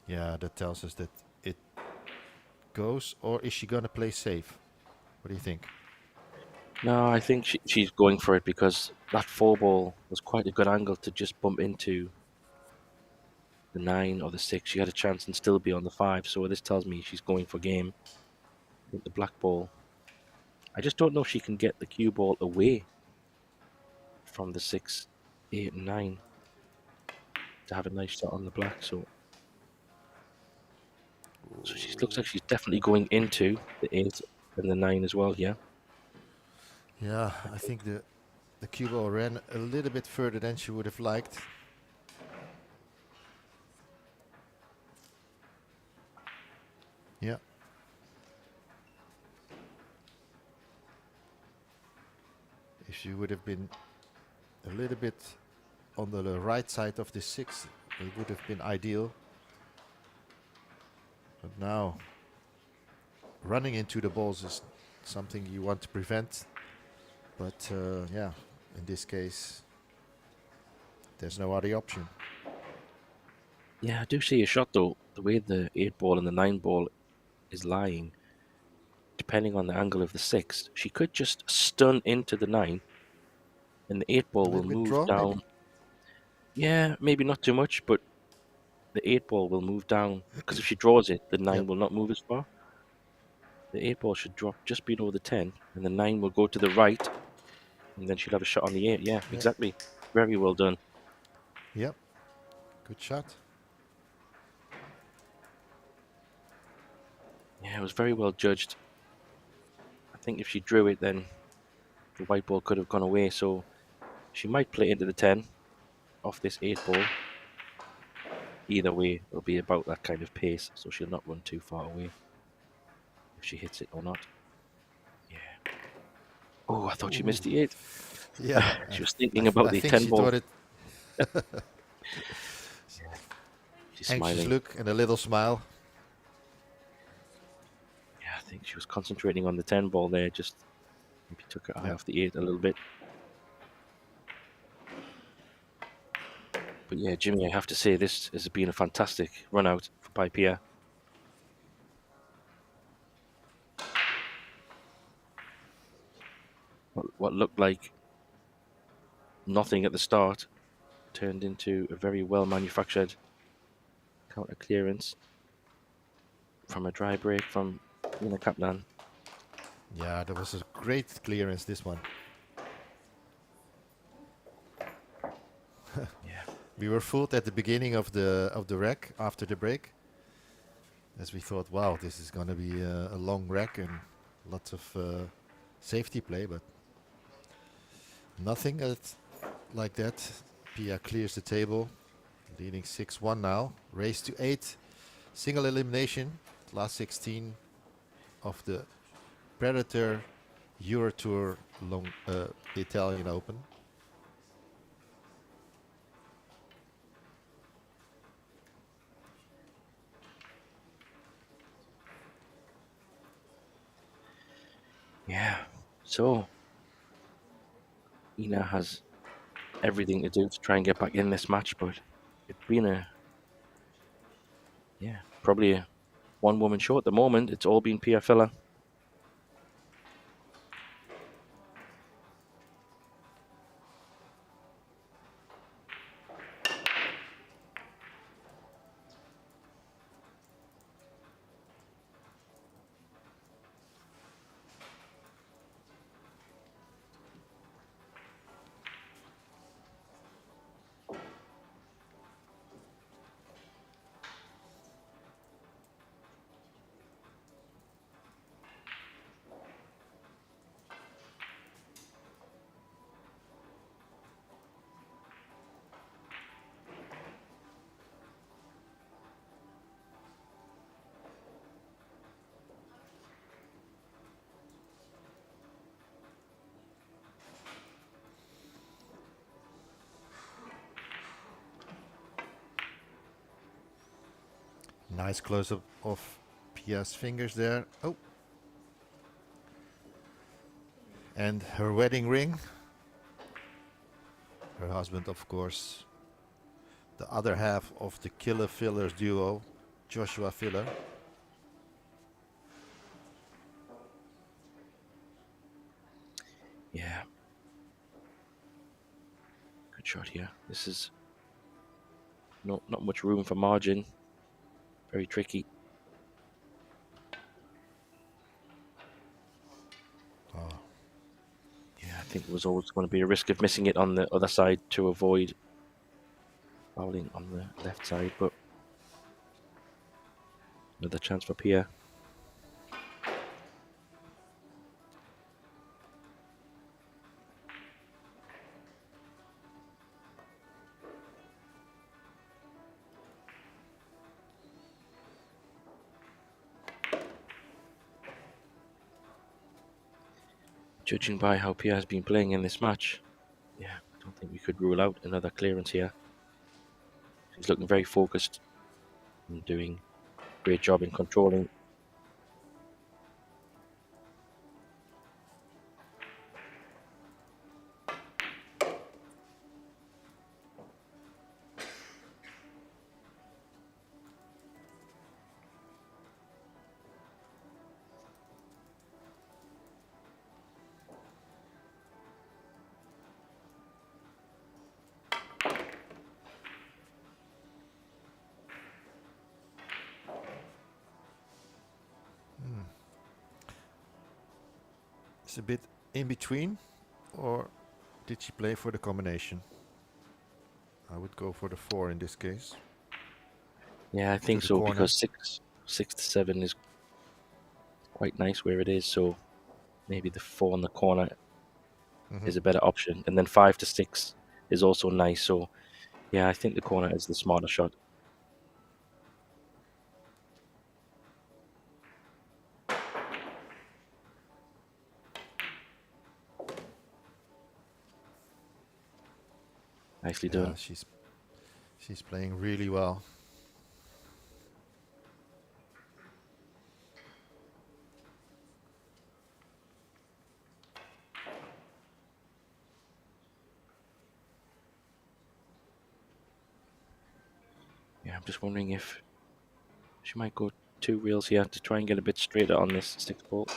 Yeah, that tells us that it goes, or is she gonna play safe? What do you think? No, I think she's going for it because that 4 ball was quite a good angle to just bump into the 9 or the 6. She had a chance and still be on the 5. So this tells me she's going for game. I think the black ball. I just don't know if she can get the cue ball away from the 6, 8, and 9 to have a nice shot on the black. So she looks like she's definitely going into the 8 and the 9 as well here. Yeah, I think the cue ball ran a little bit further than she would have liked. Yeah. If she would have been a little bit on the right side of the 6, it would have been ideal. But now, running into the balls is something you want to prevent. But yeah, in this case, there's no other option. Yeah, I do see a shot though. The way the 8 ball and the 9 ball is lying, depending on the angle of the 6, she could just stun into the 9 and the 8 A ball will little bit move draw, down. maybe? Yeah, maybe not too much, but the 8 ball will move down because if she draws it, the 9 Yep. will not move as far. The 8 ball should drop just below the 10 and the 9 will go to the right and then she'll have a shot on the 8. Yeah, Yeah. exactly. Very well done. Yep. Good shot. Yeah, it was very well judged. I think if she drew it, then the white ball could have gone away. So she might play into the 10 off this 8 ball. Either way, it'll be about that kind of pace, so she'll not run too far away if she hits it or not. Yeah. Oh, I thought she missed the 8. Yeah. She was thinking about I the think 10 she ball. thought it. She's Anxious smiling. look and a little smile. Yeah, I think she was concentrating on the 10 ball there, just maybe took her eye off the 8 a little bit. But yeah, Jimmy, I have to say this has been a fantastic run out by Pierre. What looked like nothing at the start turned into a very well manufactured counter clearance from a dry break from Kaplan. Yeah, that was a great clearance, this one. Yeah. We were fooled at the beginning of the rack after the break, as we thought, wow, this is going to be a long rack and lots of safety play, but nothing like that. Pia clears the table, leading 6-1 now. Race to 8, single elimination, last 16 of the Predator Eurotour Italian Open. Yeah. So Ina has everything to do to try and get back in this match, but it's been probably a one woman show at the moment. It's all been Pia Filler. Nice close-up of Pia's fingers there. Oh. And her wedding ring. Her husband, of course, the other half of the Killer Fillers duo, Joshua Filler. Yeah. Good shot here. This is not much room for margin. Very tricky. Oh. Yeah, I think there was always going to be a risk of missing it on the other side to avoid fouling on the left side, but another chance for Pia. Judging by how Pia has been playing in this match, yeah, I don't think we could rule out another clearance here. She's looking very focused and doing a great job in controlling. It's a bit in between, or did she play for the combination? I would go for the 4 in this case. Yeah, I think so, corner. because 6 to 7 is quite nice where it is, so maybe the 4 in the corner is a better option. And then 5 to 6 is also nice, so yeah, I think the corner is the smarter shot. Nicely done. She's playing really well. Yeah, I'm just wondering if she might go 2 reels here to try and get a bit straighter on this 6 ball.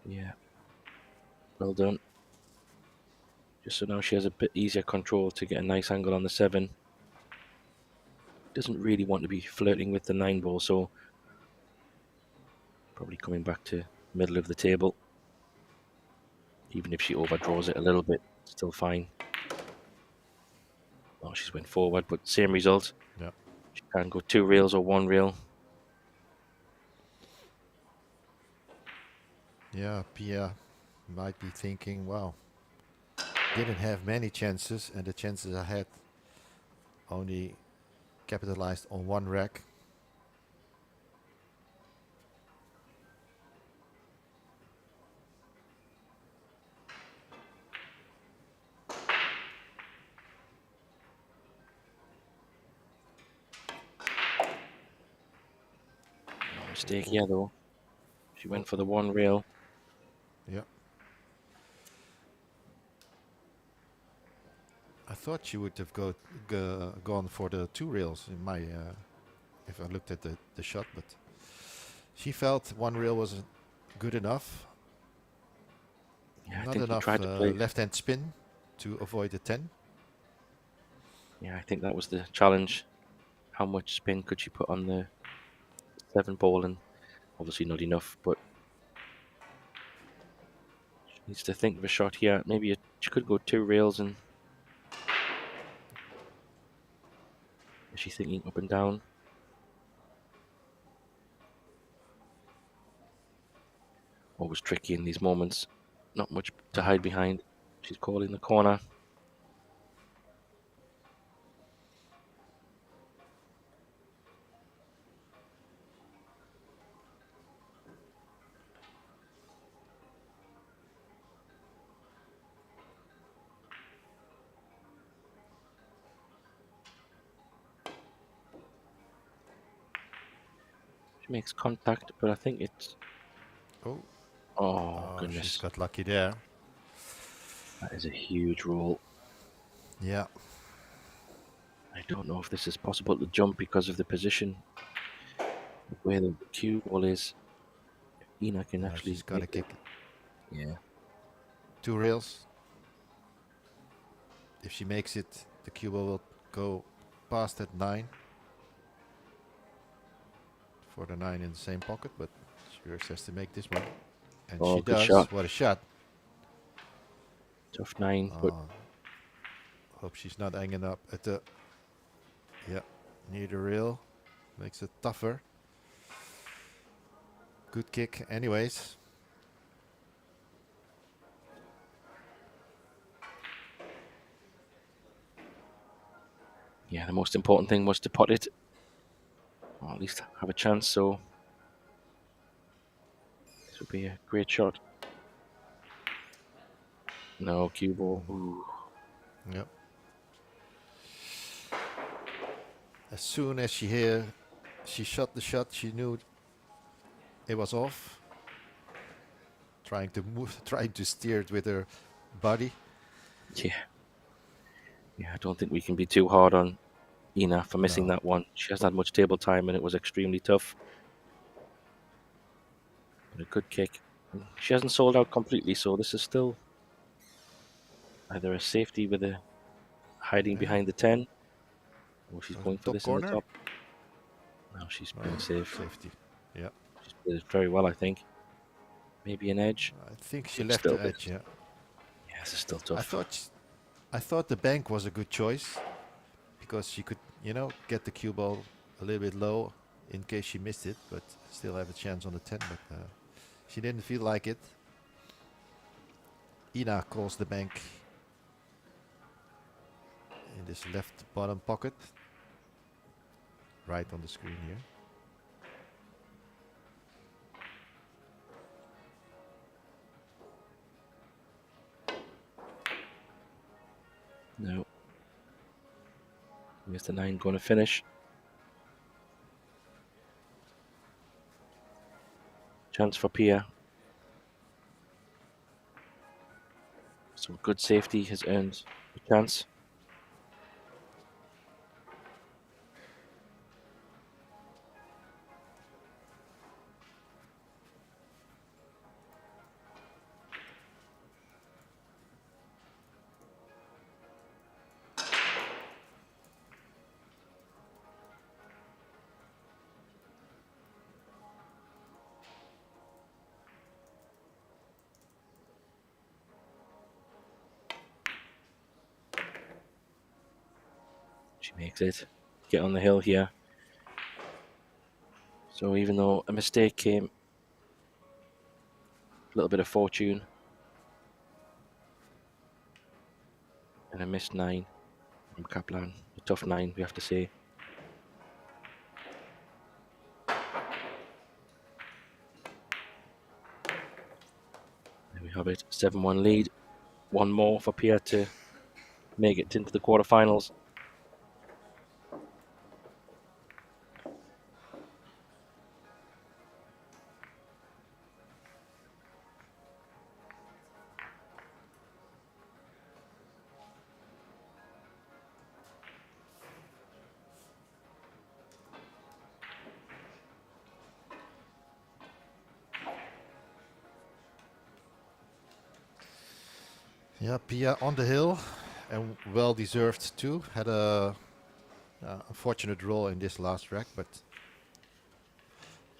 Yeah, well done. Just so now she has a bit easier control to get a nice angle on the 7. Doesn't really want to be flirting with the 9 ball, so probably coming back to middle of the table. Even if she overdraws it a little bit, still fine. Oh, she's went forward, but same result. Yeah. She can go 2 reels or 1 reel. Yeah, Pia might be thinking, wow, didn't have many chances, and the chances I had only capitalized on 1 rack. Mistake here, though. She went for the 1 reel. Yeah. I thought she would have gone for the 2 reels in my, if I looked at the shot, but she felt 1 reel wasn't good enough. Yeah, I Not think enough tried to play left-hand spin to avoid the 10. Yeah, I think that was the challenge. How much spin could she put on the 7 ball? And obviously not enough, but she needs to think of a shot here. Maybe she could go 2 reels, and is she thinking up and down? Always tricky in these moments. Not much to hide behind. She's calling the corner. She makes contact, but I think it's... Oh, goodness. She's got lucky there. That is a huge roll. Yeah. I don't know if this is possible to jump because of the position, where the cue ball is. Ina can actually... She's got to kick it. Yeah. 2 rails. If she makes it, the cue ball will go past that 9 for the 9 in the same pocket, but she first has to make this one. And Oh, she good does. shot. What a shot. Tough 9, but Hope she's not hanging up at the near the rail. Makes it tougher. Good kick anyways. yeah, the most important thing was to pot it, or at least have a chance. So this would be a great shot. No, cue ball. Ooh. Yep. As soon as she shot the shot, she knew it was off. Trying to move, trying to steer it with her body. Yeah. Yeah, I don't think we can be too hard on Ina for missing No. that one. She hasn't had much table time and it was extremely tough. But a good kick. She hasn't sold out completely, so this is still either a safety with a hiding behind the 10, or she's So going for top this in the corner. top. No, she's playing safe. Safety. Yeah. She's played it very well, I think. Maybe an edge. I think she But left still, the edge. Yeah. yeah, this is still tough. I thought the bank was a good choice because she could, get the cue ball a little bit low in case she missed it, but still have a chance on the 10. But she didn't feel like it. Ina calls the bank in this left bottom pocket, right on the screen here. No. Here's the 9 going to finish. Chance for Pia. Some good safety has earned a chance. She makes it. Get on the hill here. So even though a mistake came, a little bit of fortune, and a missed 9 from Kaplan. A tough 9, we have to say. There we have it. 7-1 lead. One more for Pia to make it into the quarterfinals. Yeah, Pia on the hill, and well deserved too. Had a unfortunate roll in this last rack, but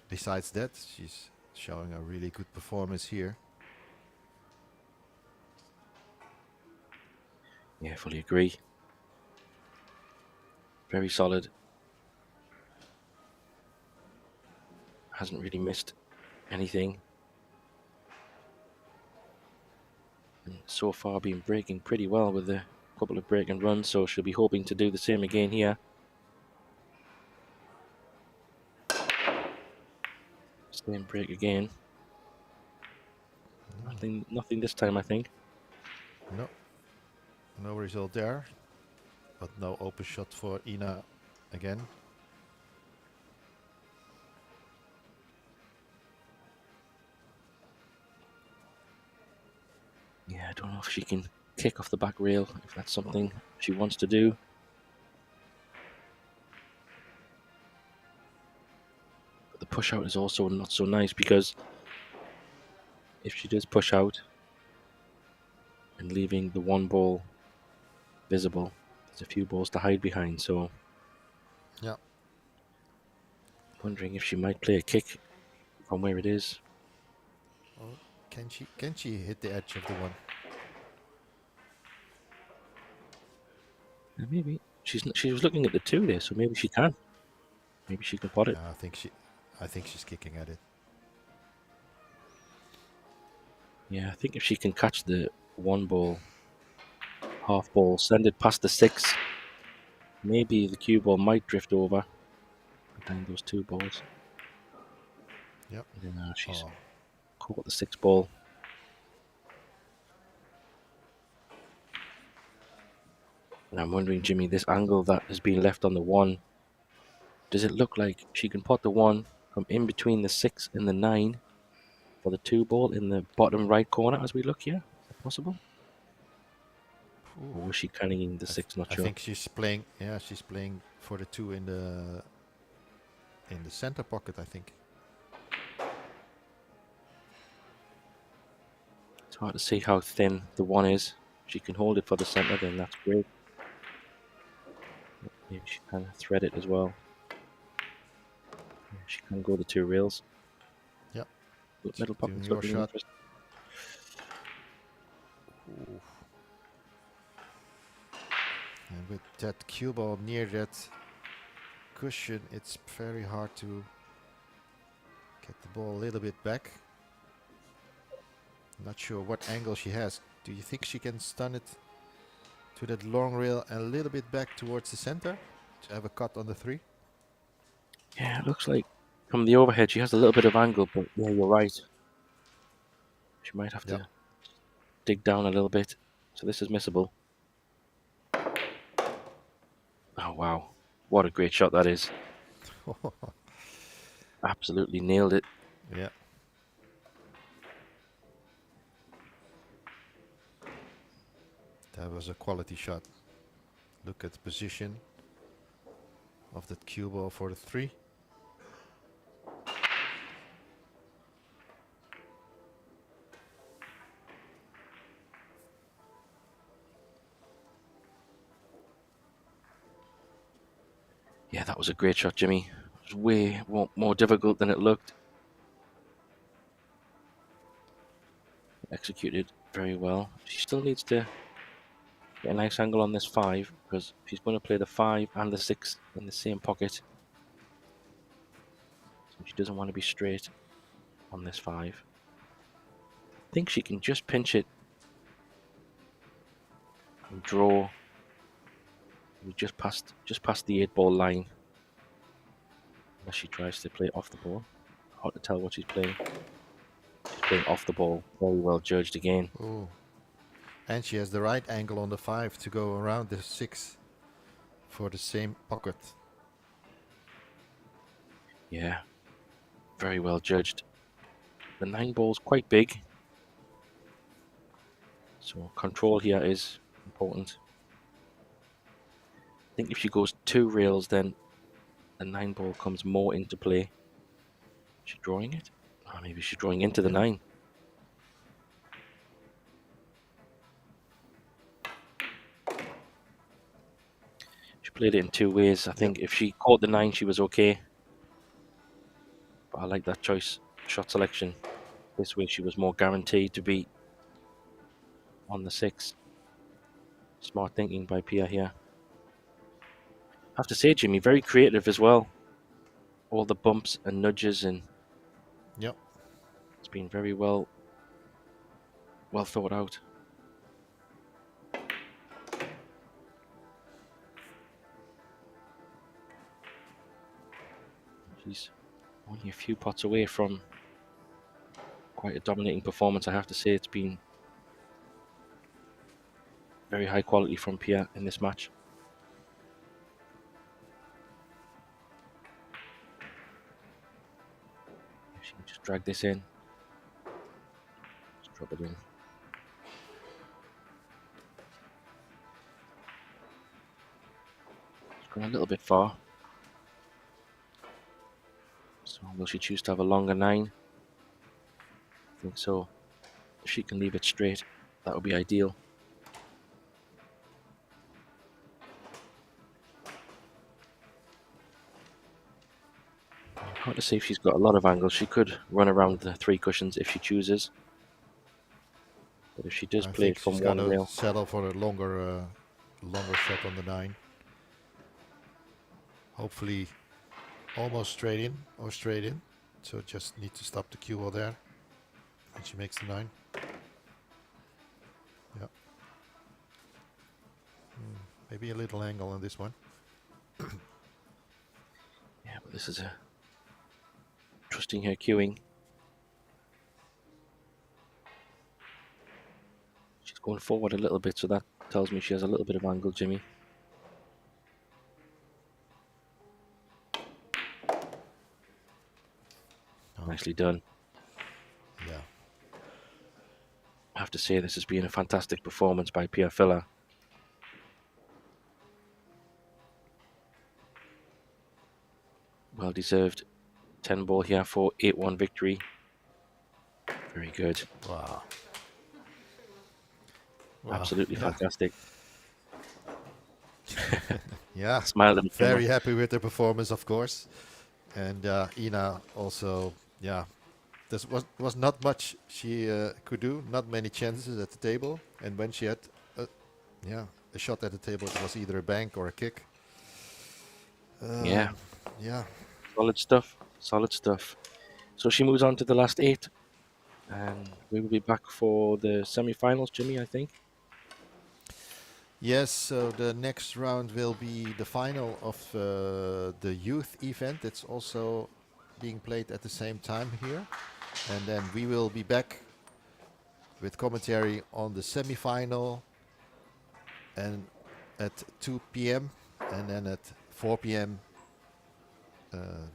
besides that, she's showing a really good performance here. Yeah, fully agree. Very solid. Hasn't really missed anything. And so far been breaking pretty well with a couple of break and runs, so she'll be hoping to do the same again here. Same break again. Nothing this time, I think. No result there, but no open shot for Ina again. Yeah, I don't know if she can kick off the back rail, if that's something she wants to do. But the push out is also not so nice, because if she does push out, and leaving the one ball visible. There's a few balls to hide behind, so Yeah. wondering if she might play a kick from where it is. Oh, can she hit the edge of the one? Maybe she was looking at the 2 there, so maybe she can. Maybe she can pot it. Yeah, I think she's kicking at it. Yeah, I think if she can catch the one ball, half ball, send it past the 6, maybe the cue ball might drift over behind those 2 balls. Yep. Yeah, she's Oh, caught the 6 ball. And I'm wondering, Jimmy, this angle that has been left on the 1, does it look like she can pot the 1 from in between the 6 and the 9 for the 2 ball in the bottom right corner as we look here? Is that possible? ooh. Or was she carrying the 6? Not I sure. think she's playing. Yeah, she's playing for the 2 in the center pocket, I think. It's hard to see how thin the 1 is. If she can hold it for the center, then that's great. Maybe she can thread it as well. Yeah, she can go the 2 rails. Yep. But middle Doing pocket's your looking shot. interesting. Ooh. And with that cue ball near that cushion, it's very hard to get the ball a little bit back. Not sure what angle she has. Do you think she can stun it to that long rail and a little bit back towards the center to have a cut on the 3? Yeah, it looks like from the overhead she has a little bit of angle, but yeah, you're right. She might have Yep. to dig down a little bit. So this is missable. Oh, wow. What a great shot that is. Absolutely nailed it. Yeah. That was a quality shot. Look at the position of that cue ball for the 3. Yeah, that was a great shot, Jimmy. It was way more difficult than it looked. Executed very well. She still needs to get a nice angle on this 5, because she's going to play the 5 and the 6 in the same pocket. So she doesn't want to be straight on this 5. I think she can just pinch it and draw just past the 8 ball line. Unless she tries to play off the ball. Hard to tell what she's playing. She's playing off the ball. Very well judged again. Oh. And she has the right angle on the 5 to go around the 6 for the same pocket. Yeah, very well judged. The 9 ball's quite big, so control here is important. I think if she goes 2 rails, then the 9 ball comes more into play. She's drawing it? Or maybe she's drawing into the 9. She played it in 2 ways. I think if she caught the 9, she was okay. But I like that choice, shot selection. This way she was more guaranteed to be on the 6. Smart thinking by Pia here. I have to say, Jimmy, very creative as well. All the bumps and nudges, and it's been very well thought out. She's only a few pots away from quite a dominating performance. I have to say, it's been very high quality from Pia in this match. If she can just drag this in, just drop it in. It's gone a little bit far. So will she choose to have a longer 9? I think so. If she can leave it straight, that would be ideal. Hard to see if she's got a lot of angles. She could run around the 3 cushions if she chooses. But if she does I play think it from she's one gonna rail, settle for a longer shot on the 9. Hopefully, almost straight in or straight in. So just need to stop the cue ball there, and she makes the 9. Yeah. Maybe a little angle on this one. yeah, but this is a trusting her cueing. She's going forward a little bit, so that tells me she has a little bit of angle, Jimmy. Oh. Nicely done. Yeah. I have to say this has been a fantastic performance by Pia Filler. Well deserved 10 ball here for 8-1 victory. Very good. Wow. Absolutely fantastic. Yeah. Smile at the camera. Very happy with the performance, of course. And Ina also, yeah, there was not much she could do, not many chances at the table. And when she had, a shot at the table, it was either a bank or a kick. Yeah. Yeah. Solid stuff. Solid stuff. So she moves on to the last 8. And we will be back for the semi-finals, Jimmy, I think. Yes, so the next round will be the final of the youth event. It's also being played at the same time here. And then we will be back with commentary on the semi-final and at 2 p.m. and then at 4 p.m.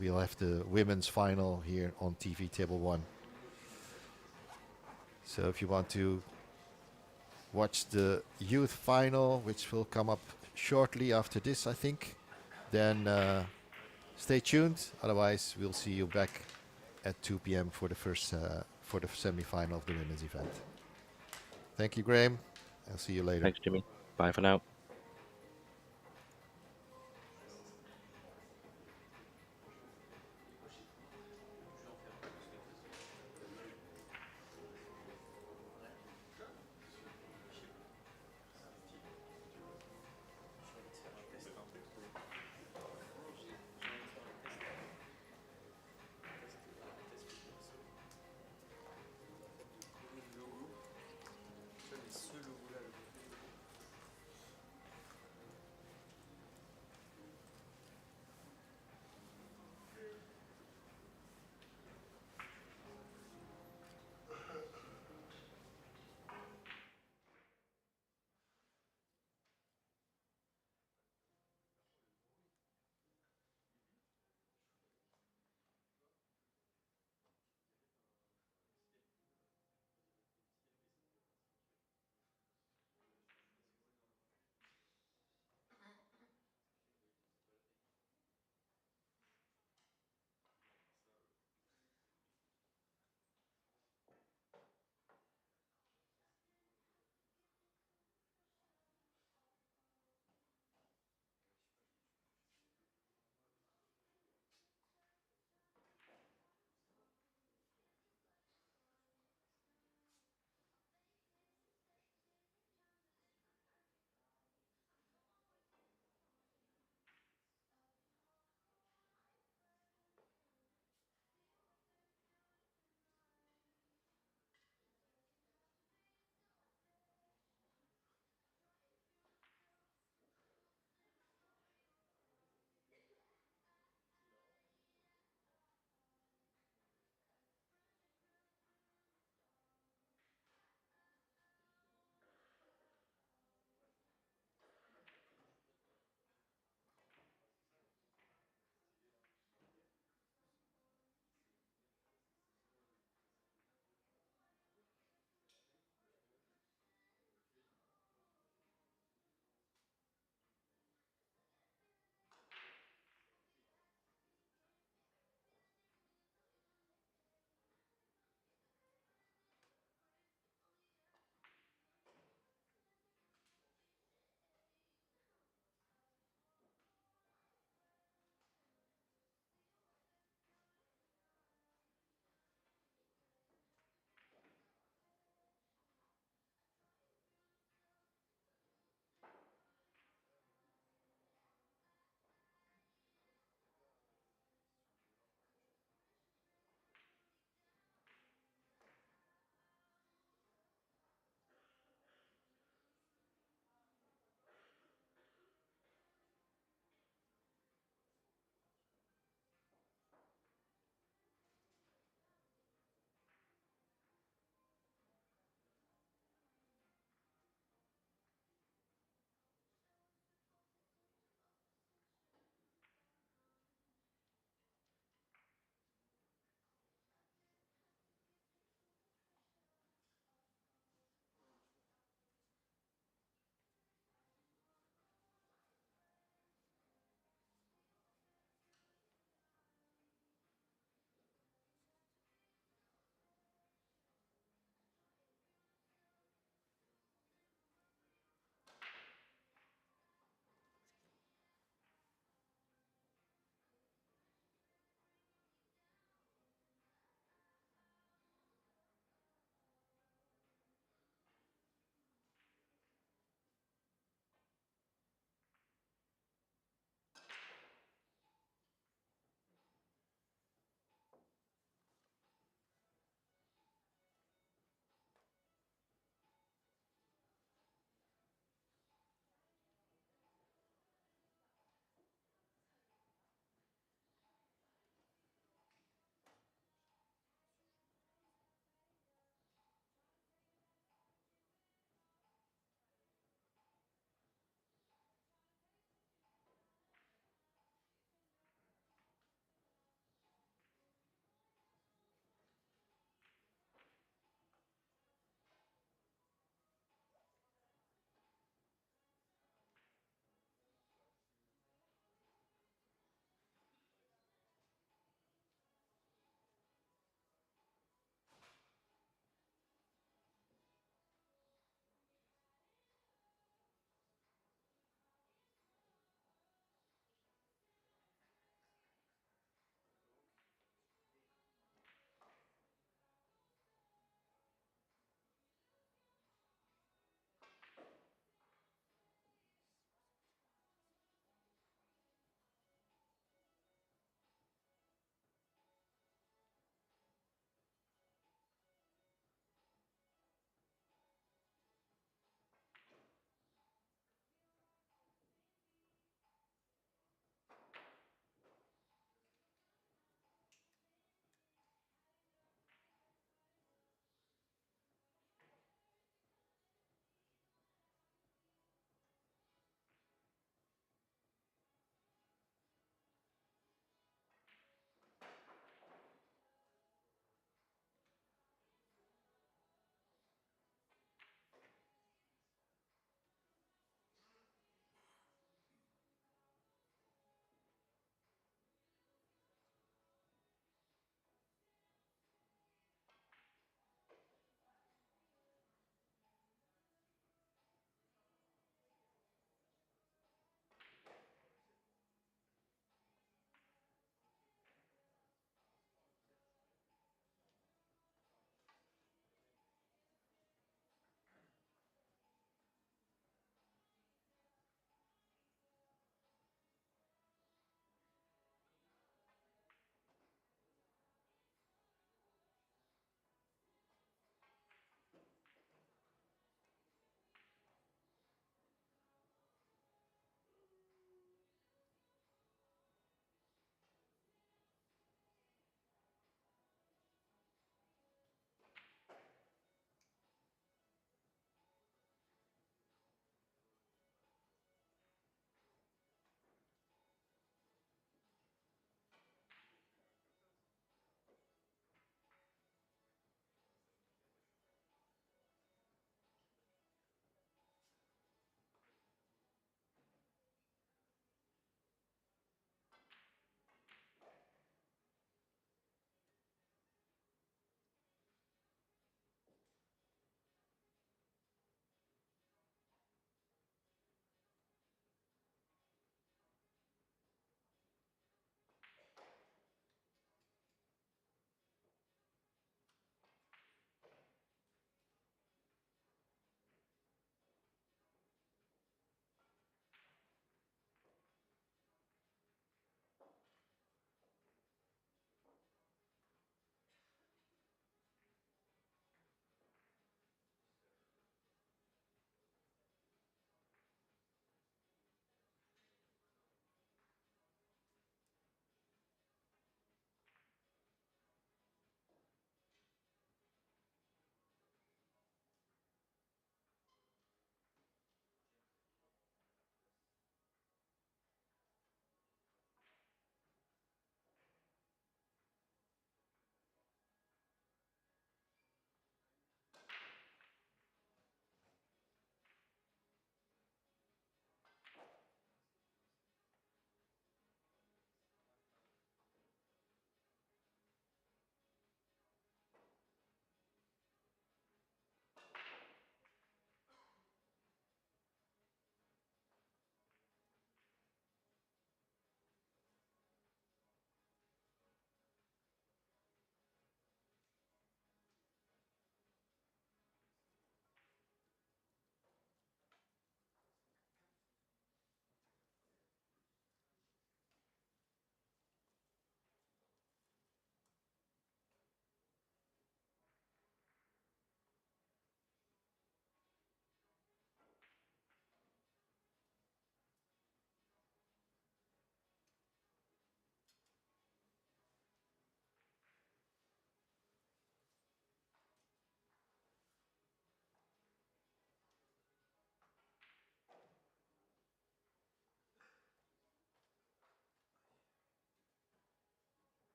We'll have the women's final here on TV Table 1. So if you want to watch the youth final, which will come up shortly after this, I think, then stay tuned. Otherwise, we'll see you back at 2 p.m. for the for the semi-final of the women's event. Thank you, Graham. I'll see you later. Thanks, Jimmy. Bye for now.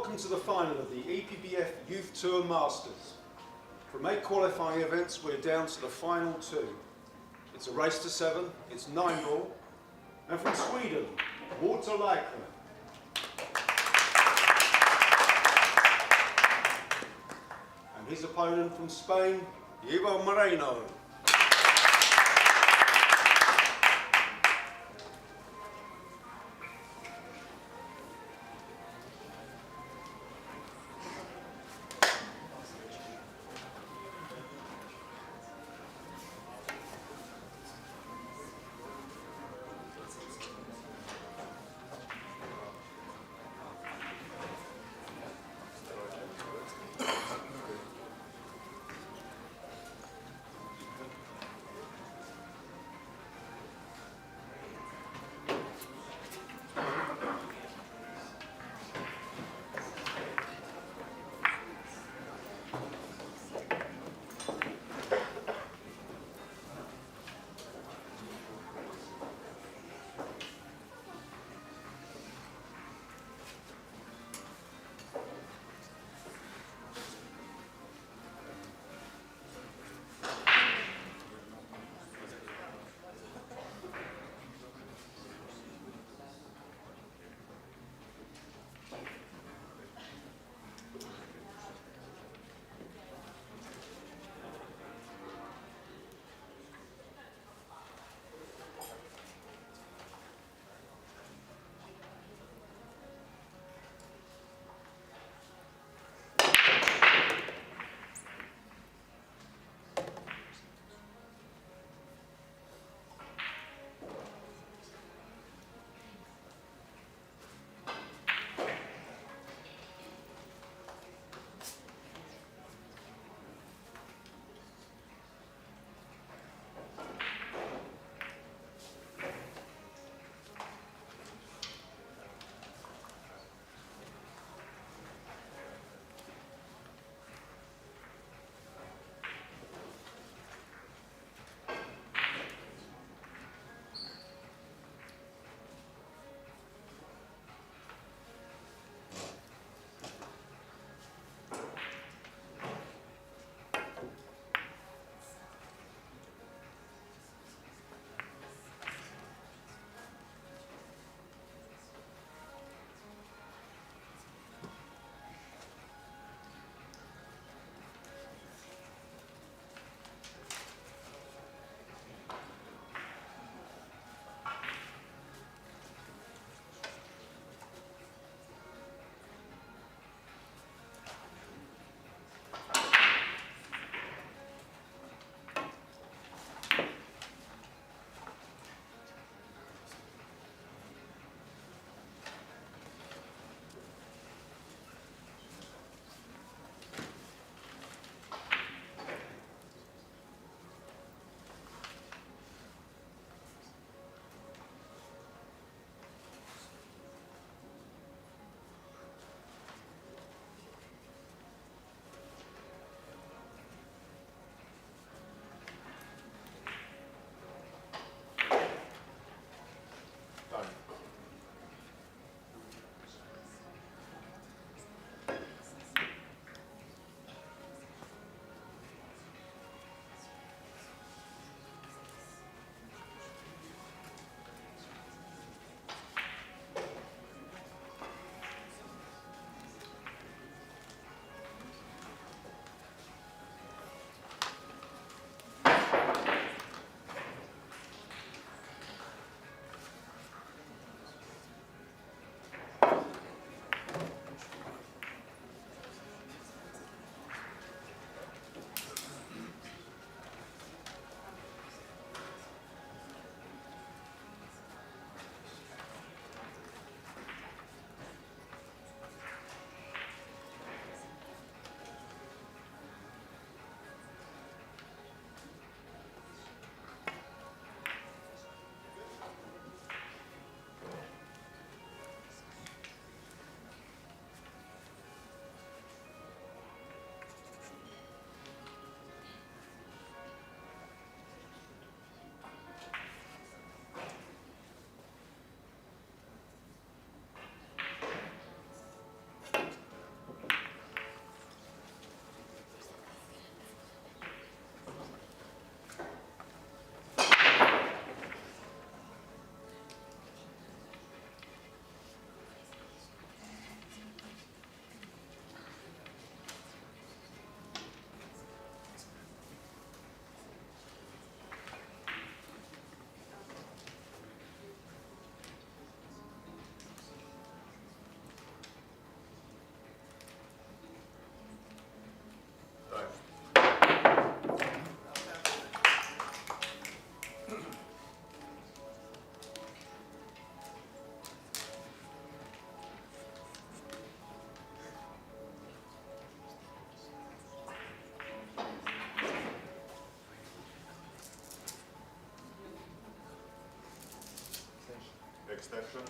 welcome to the final of the EPBF Youth Tour Masters. From 8 qualifying events, we're down to the final 2. It's a race to 7, it's 9 ball, and from Sweden, Walter Lackner. And his opponent from Spain, Iwan Moreno. extension.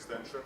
extension.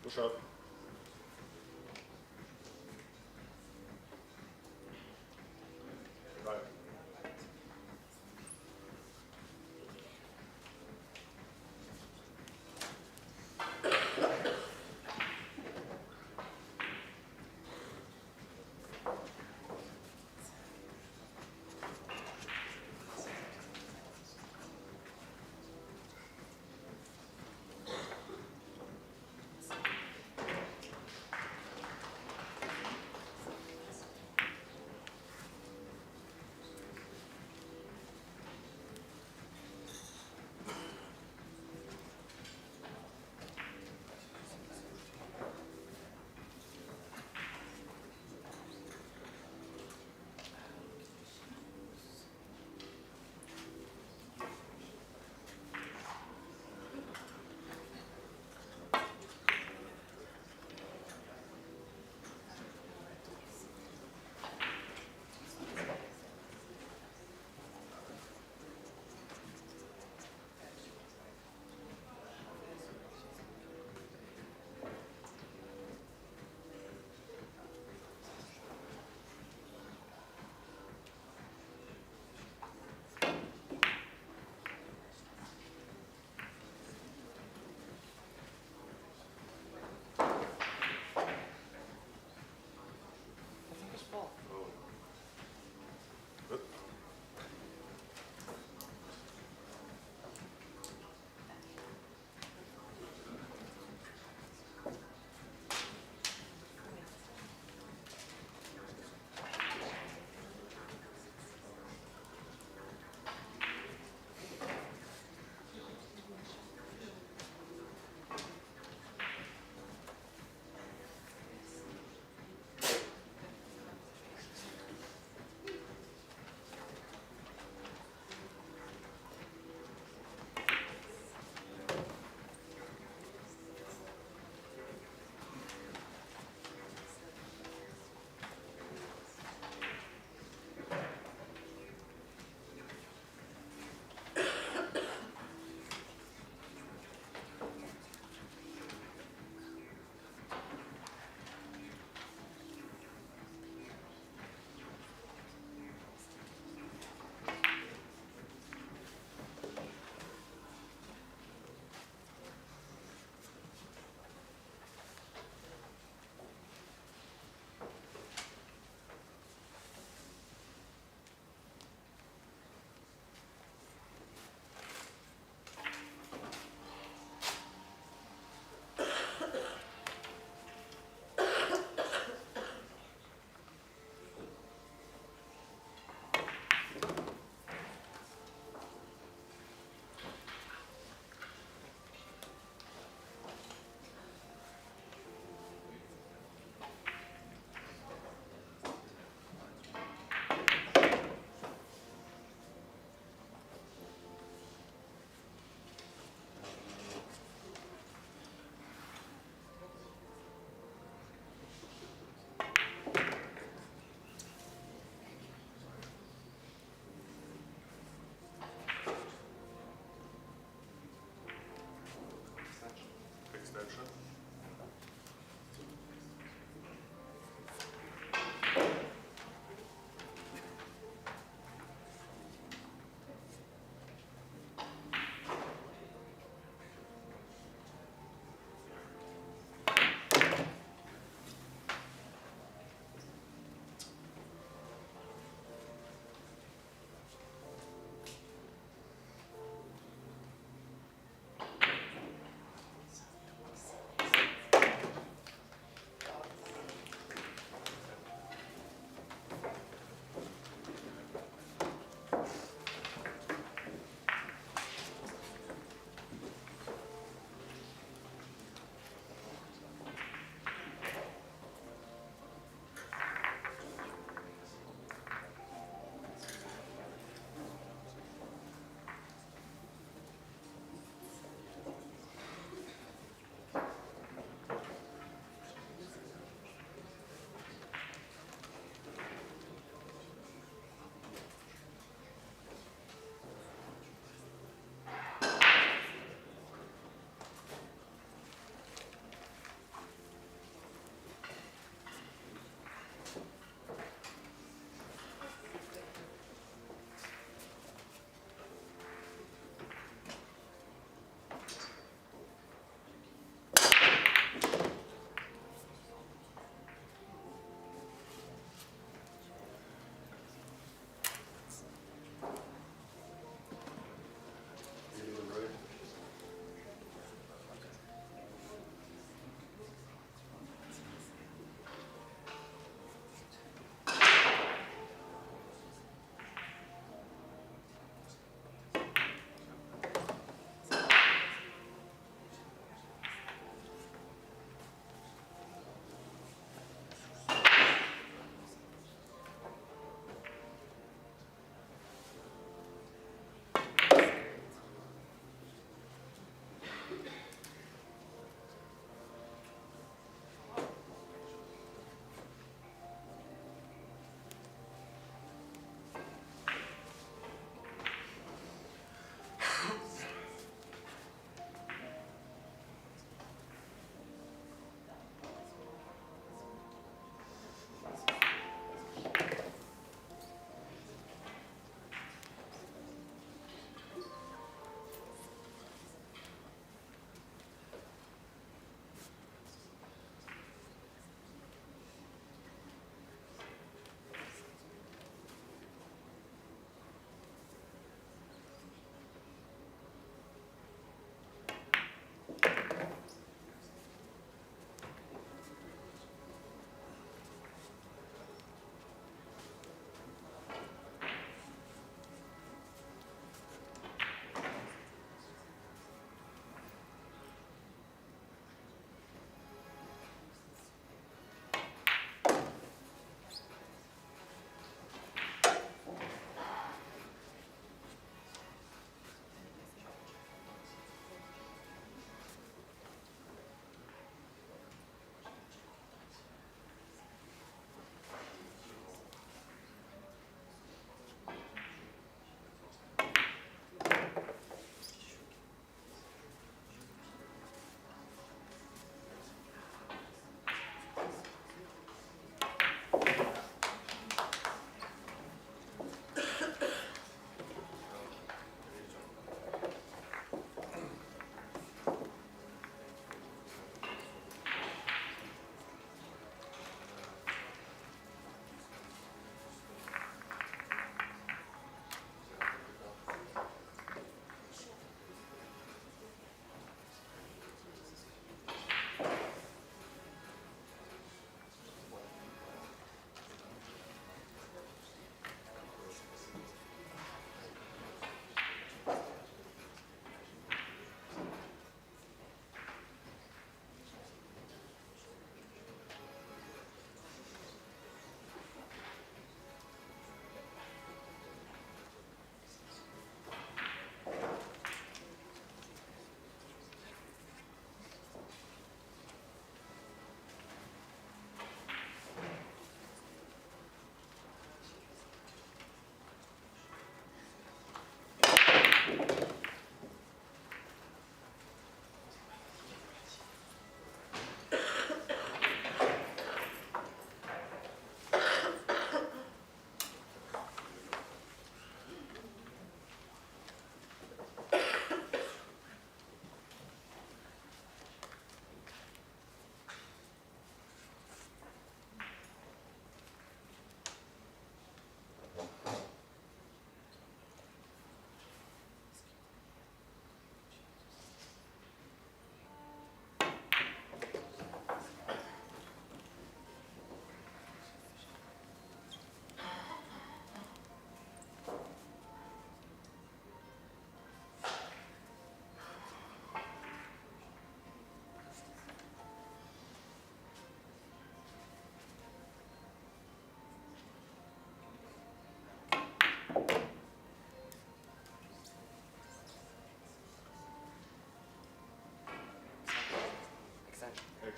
Push up. Right.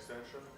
extension.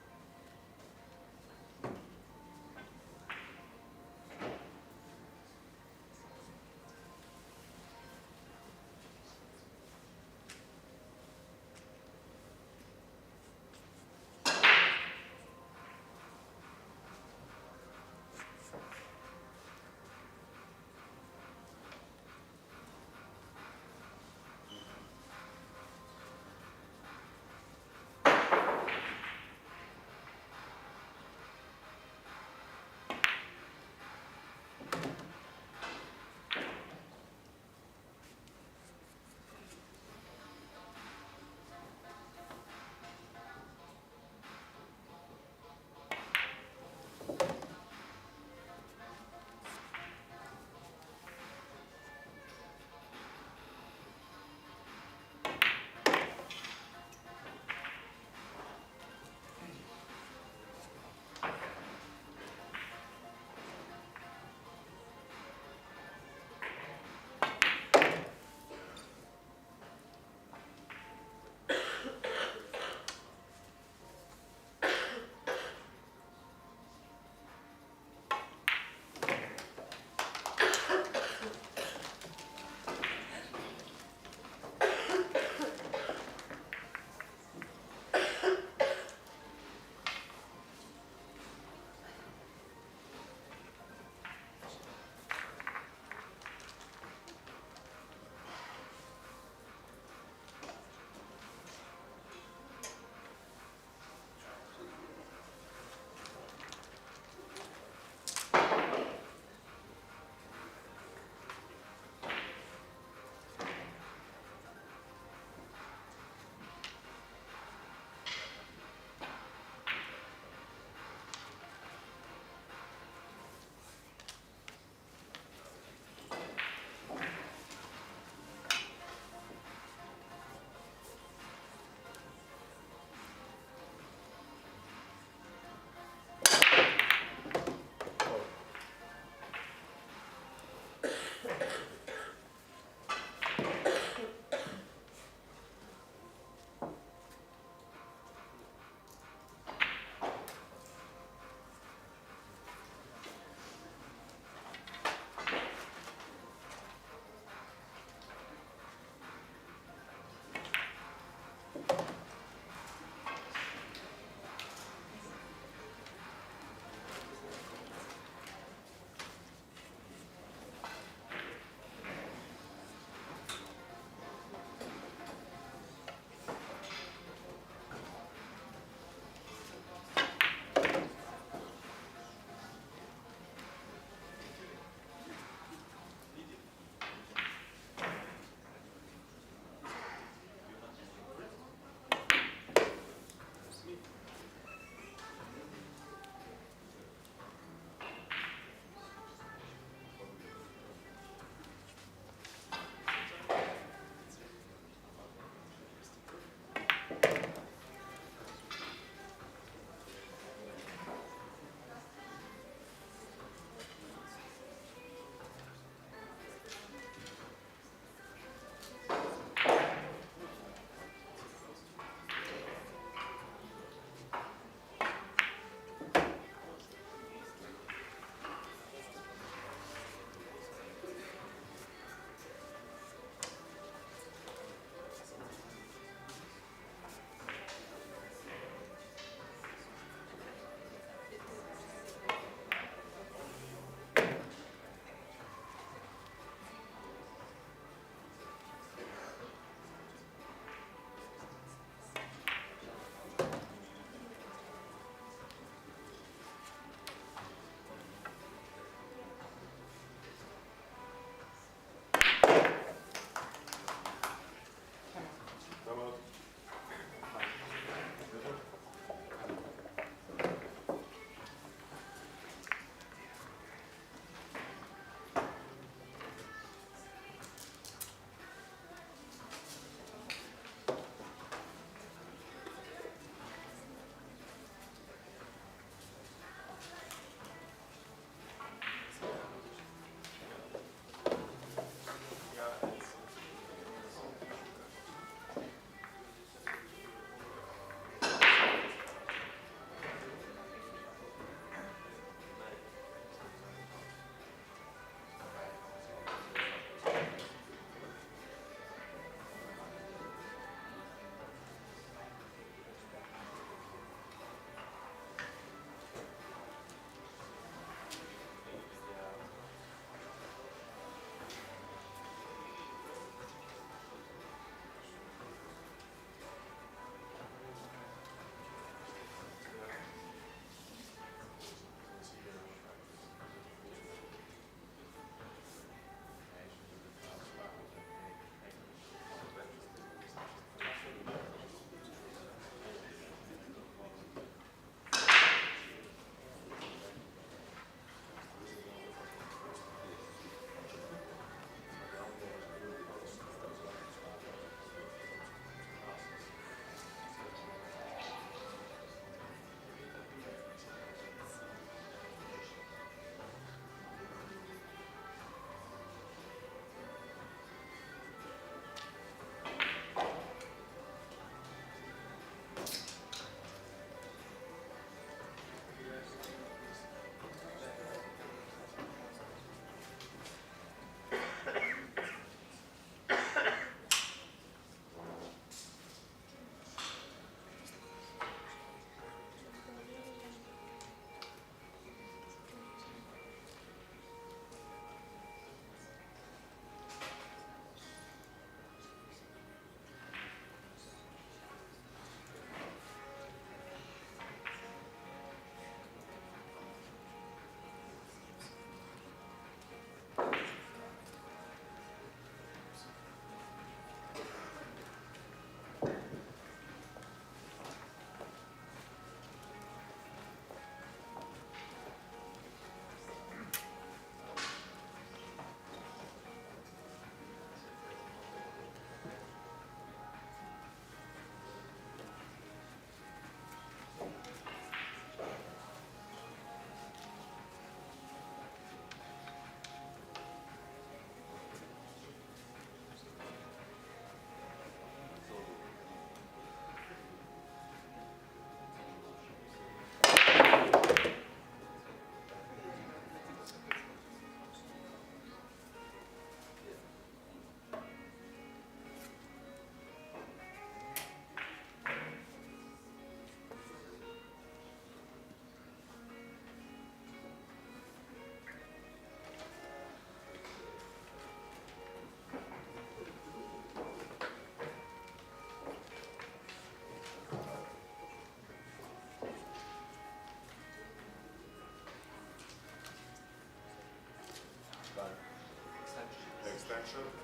extension.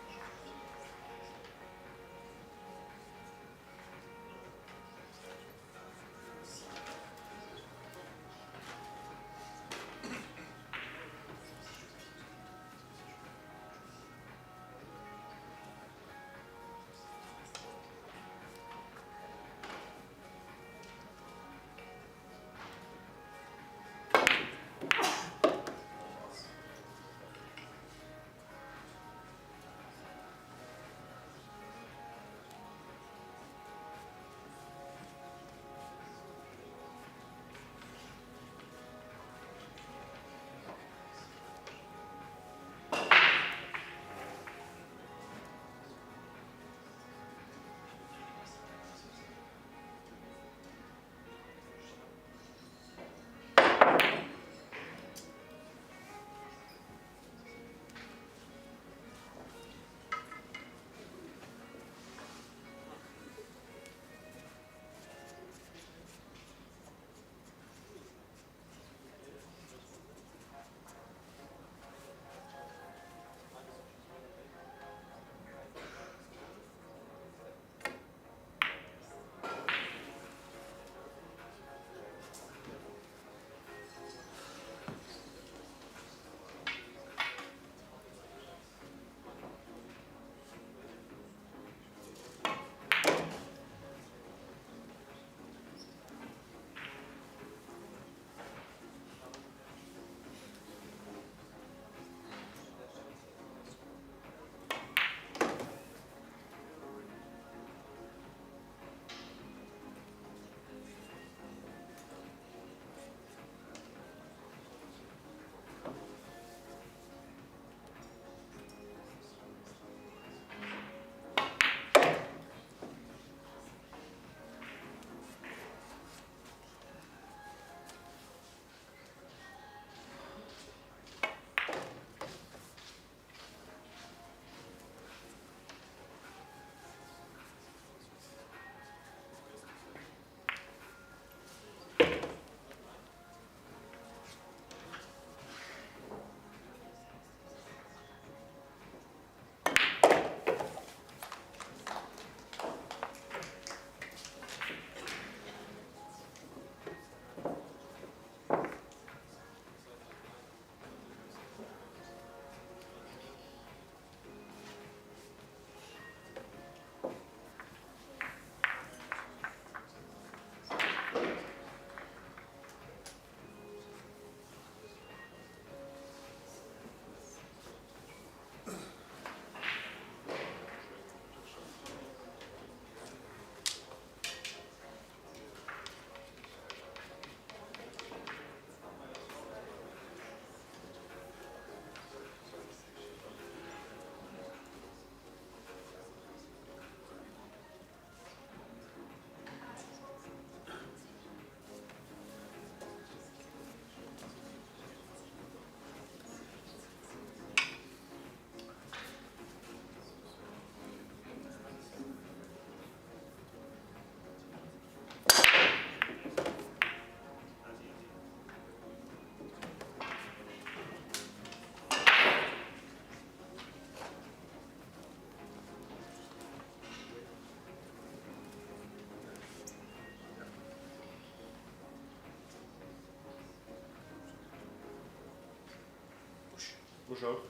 Bonjour.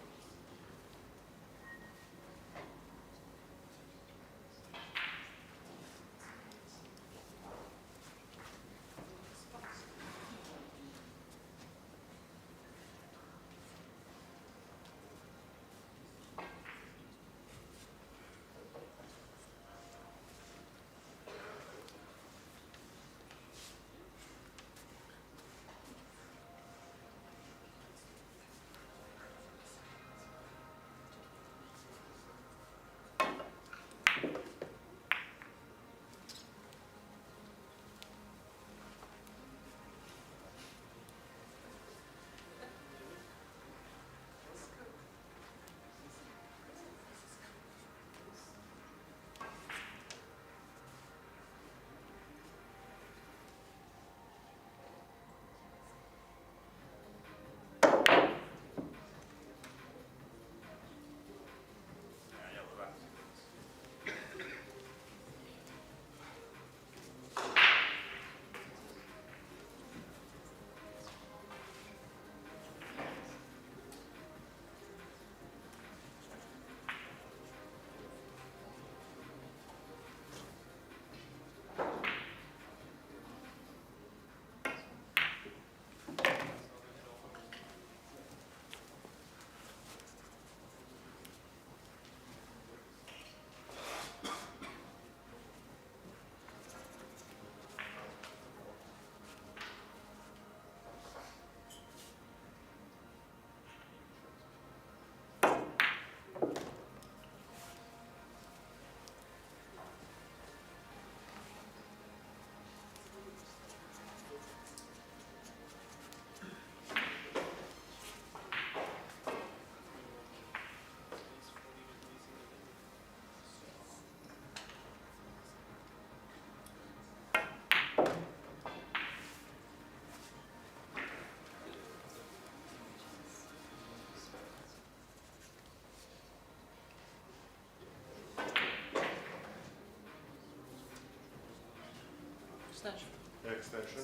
Extension.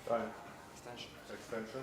Time. Extension. Extension.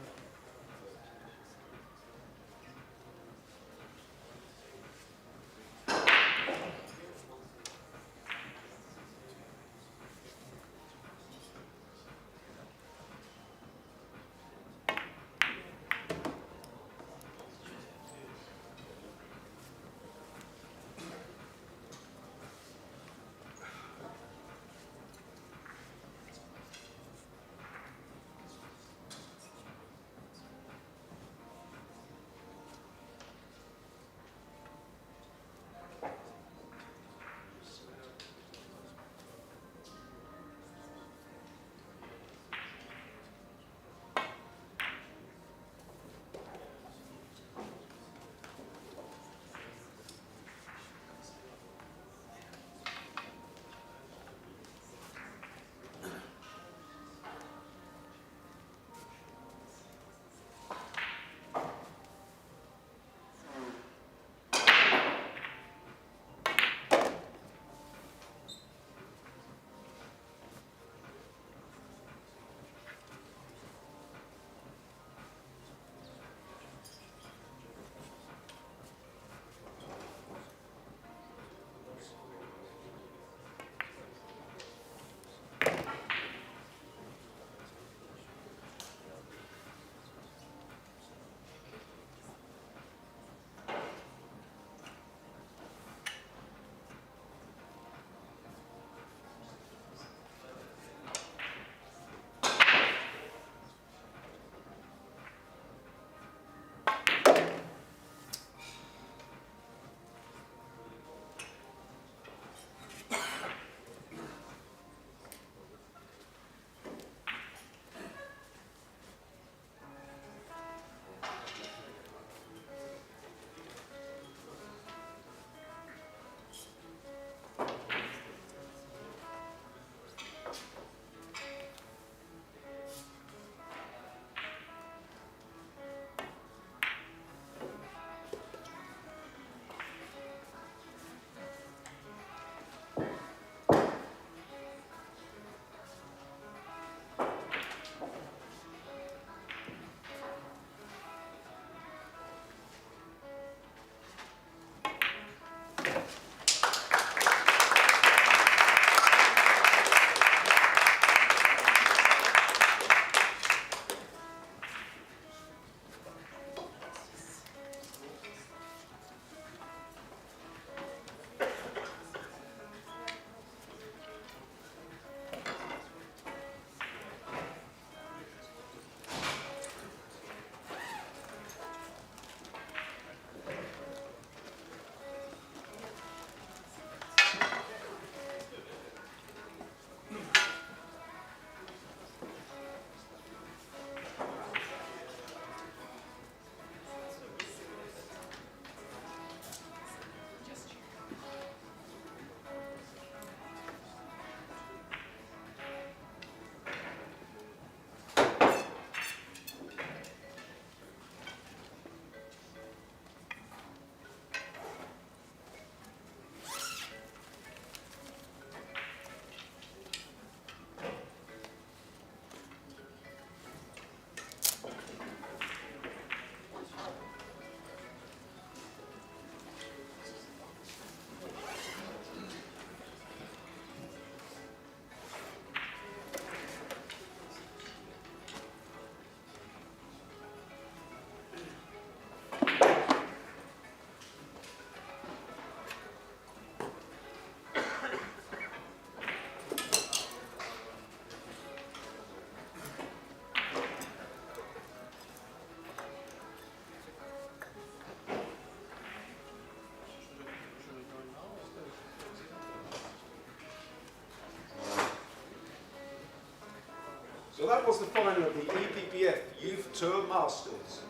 So that was the final of the EPBF Youth Tour Masters.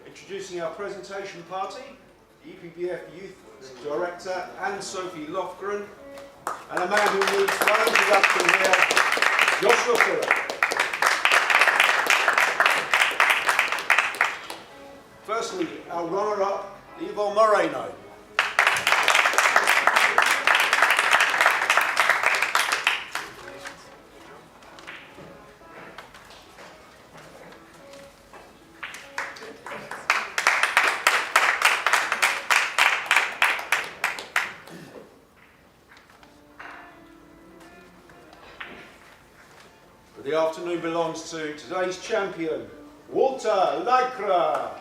Introducing our presentation party, the EPBF Youth Director Anne-Sophie Lofgren, and a man who needs no introduction here, Joshua Phillip. Firstly, our runner-up, Ivan Moreno. The afternoon belongs to today's champion, Walter Lycra.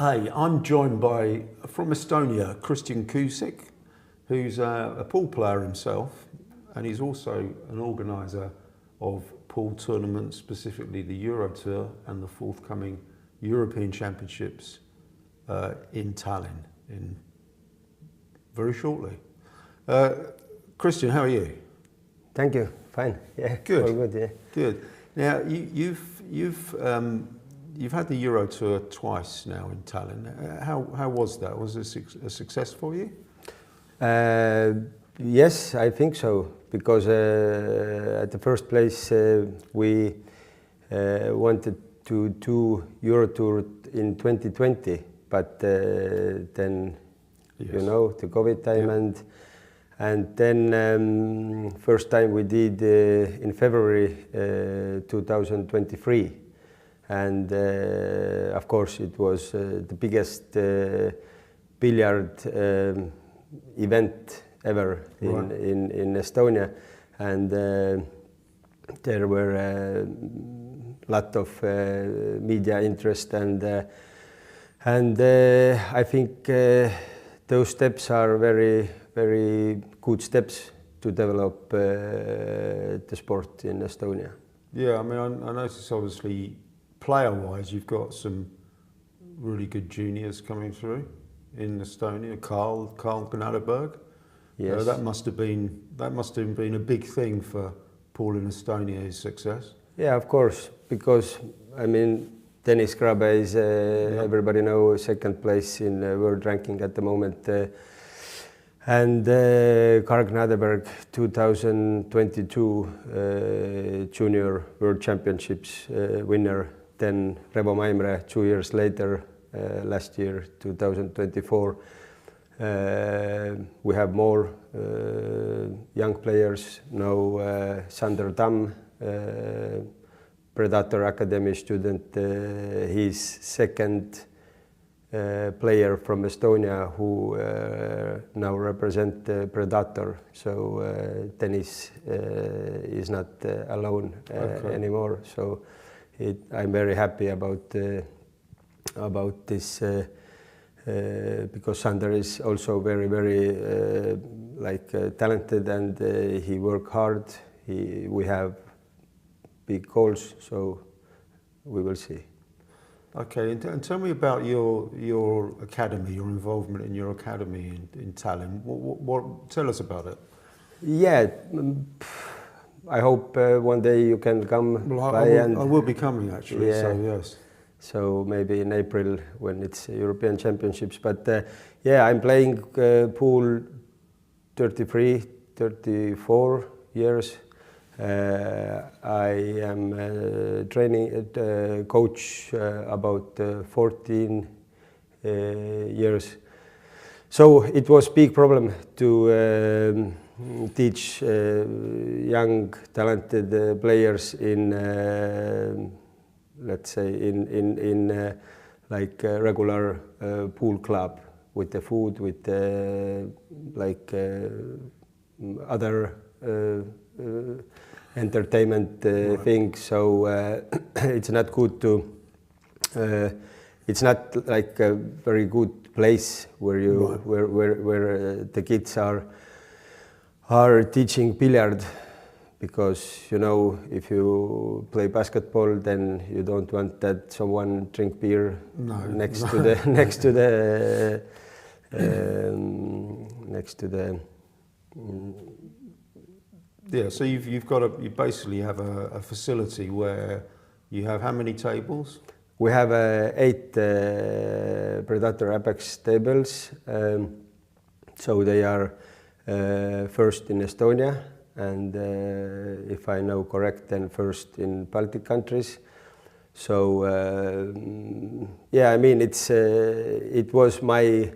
Hey, I'm joined by, from Estonia, Christian Kusik, who's a pool player himself, and he's also an organiser of pool tournaments, specifically the Eurotour and the forthcoming European Championships in Tallinn very shortly. Christian, how are you? Thank you. Fine. Yeah. Good. All good. Yeah. Good. Now you've had the Eurotour twice now in Tallinn. How was that? Was it a success for you? Yes, I think so. Because at the first place we wanted to do Eurotour in 2020, but then Yes. you know the COVID time Yeah. and then first time we did in February 2023. And of course, it was the biggest billiard event ever in Estonia, and there were a lot of media interest, and I think those steps are very, very good steps to develop the sport in Estonia. Yeah, I mean, I noticed obviously player-wise, you've got some really good juniors coming through in Estonia. Carl Gnaderberg. Yes. That must have been a big thing for Paul in Estonia, his success. Yeah, of course, because I mean, Dennis Grabe is everybody knows second place in world ranking at the moment, and Carl Gnaderberg 2022 Junior World Championships winner. Then Revo Maimre 2 years later, last year 2024. We have more young players now. Sander Tamm, Predator Academy student, he's second player from Estonia who now represent Predator. So Dennis is not alone anymore. So I'm very happy about this because Sander is also very, very talented, and he work hard. We have big goals, so we will see. Okay, and tell me about your academy, your involvement in your academy in Tallinn. Tell us about it. Yeah, I hope one day you can come by. I will be coming actually. Yeah. So yes. So maybe in April when it's European Championships. But yeah, I'm playing pool 33, 34 years. I am training coach about 14 years. So it was big problem to teach young talented players in let's say in like a regular pool club with the food, with like other entertainment things. So it's not good to. It's not like a very good place where you where the kids are teaching billiard, because you know, if you play basketball, then you don't want that someone drink beer next to the next to the Yeah, so you basically have a facility where you have how many tables? We have 8 Predator Apex tables. So they are first in Estonia, and if I know correct, then first in Baltic countries. So yeah, I mean, it's it was my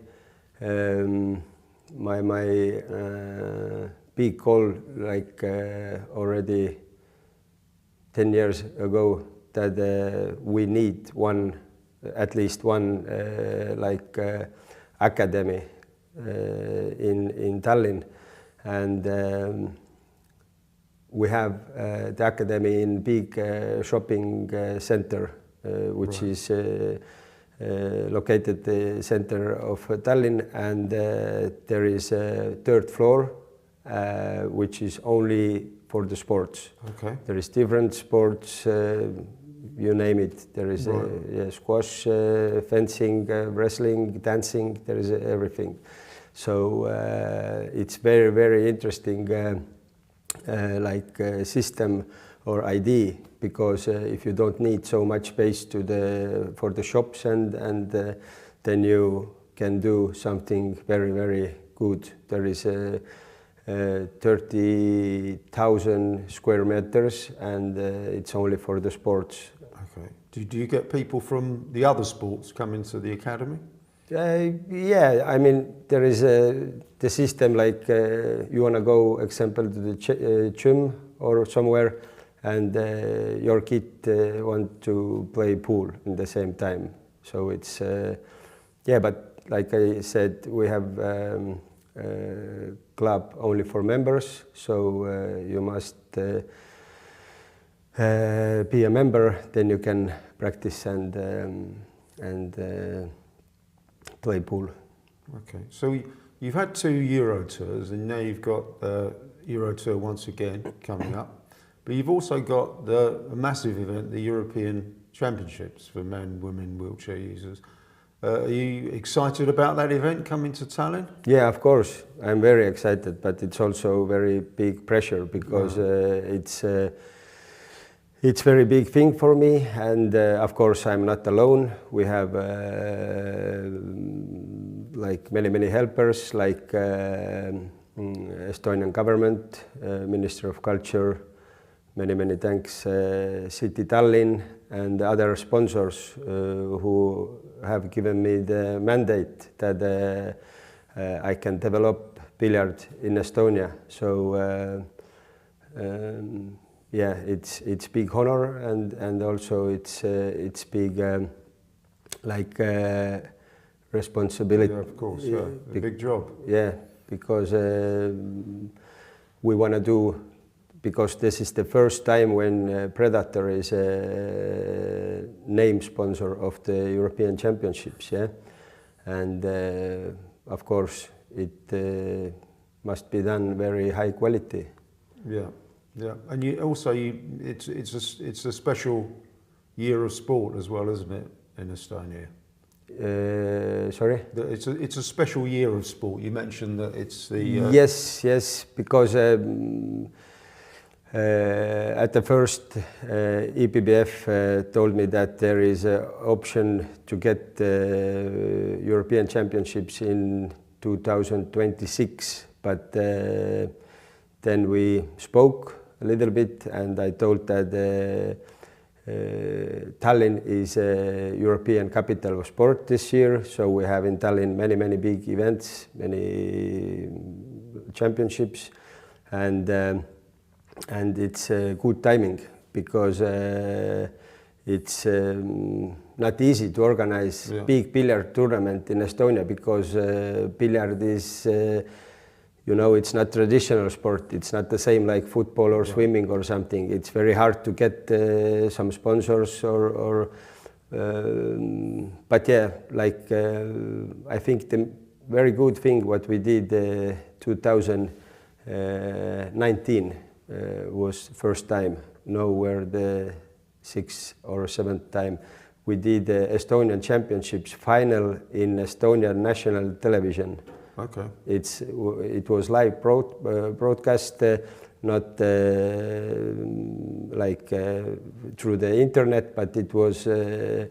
big goal, like already 10 years ago, that we need at least one like academy in Tallinn, and we have the academy in big shopping center, which is located the center of Tallinn, and there is a 3rd floor which is only for the sports. Okay. There is different sports, you name it. There is squash, fencing, wrestling, dancing. There is everything. So it's very, very interesting like system or idea, because if you don't need so much space for the shops, and then you can do something very, very good. There is 30,000 square meters, and it's only for the sports. Okay. Do you get people from the other sports come into the academy? Yeah, I mean, there is the system, like you want to go, example, to the gym or somewhere, and your kid want to play pool in the same time. So it's yeah, but like I said, we have club only for members, so you must be a member, then you can practice and play pool. Okay, so you've had 2 Eurotours, and now you've got the Eurotour once again coming up, but you've also got a massive event, the European Championships for men, women, wheelchair users. Are you excited about that event coming to Tallinn? Yeah, of course. I'm very excited, but it's also very big pressure, because it's very big thing for me, and of course I'm not alone. We have like many helpers, like Estonian government, Minister of Culture, many thanks, City Tallinn, and other sponsors who have given me the mandate that I can develop billiard in Estonia. So yeah, it's big honor, and also it's big like responsibility. Yeah, of course, yeah, a big job. Yeah, because we want to do, because this is the first time when Predator is a name sponsor of the European Championships, yeah, and of course it must be done very high quality. Yeah, yeah, and it's a special year of sport as well, isn't it, in Estonia? Sorry? It's a special year of sport. You mentioned that it's the yes, because at the first, EPBF told me that there is an option to get European Championships in 2026, but then we spoke, a little bit, and I told that Tallinn is a European capital of sport this year, so we have in Tallinn many big events, many championships, and it's good timing because it's not easy to organize big billiard tournament in Estonia because billiard is you know, it's not traditional sport. It's not the same like football or swimming or something. It's very hard to get some sponsors or but yeah, like I think the very good thing what we did 2019 was first time. Nowhere the 6th or 7th time we did the Estonian Championships final in Estonian national television. Okay. It was live broadcast, not like through the internet, but it was in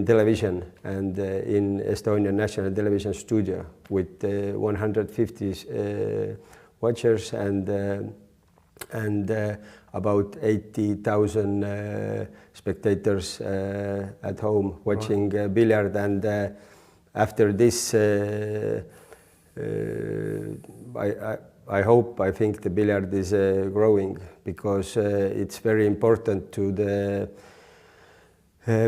television and in Estonian national television studio with 150 watchers and about 80,000 spectators at home watching billiard. And after this, I think the billiard is growing because it's very important to the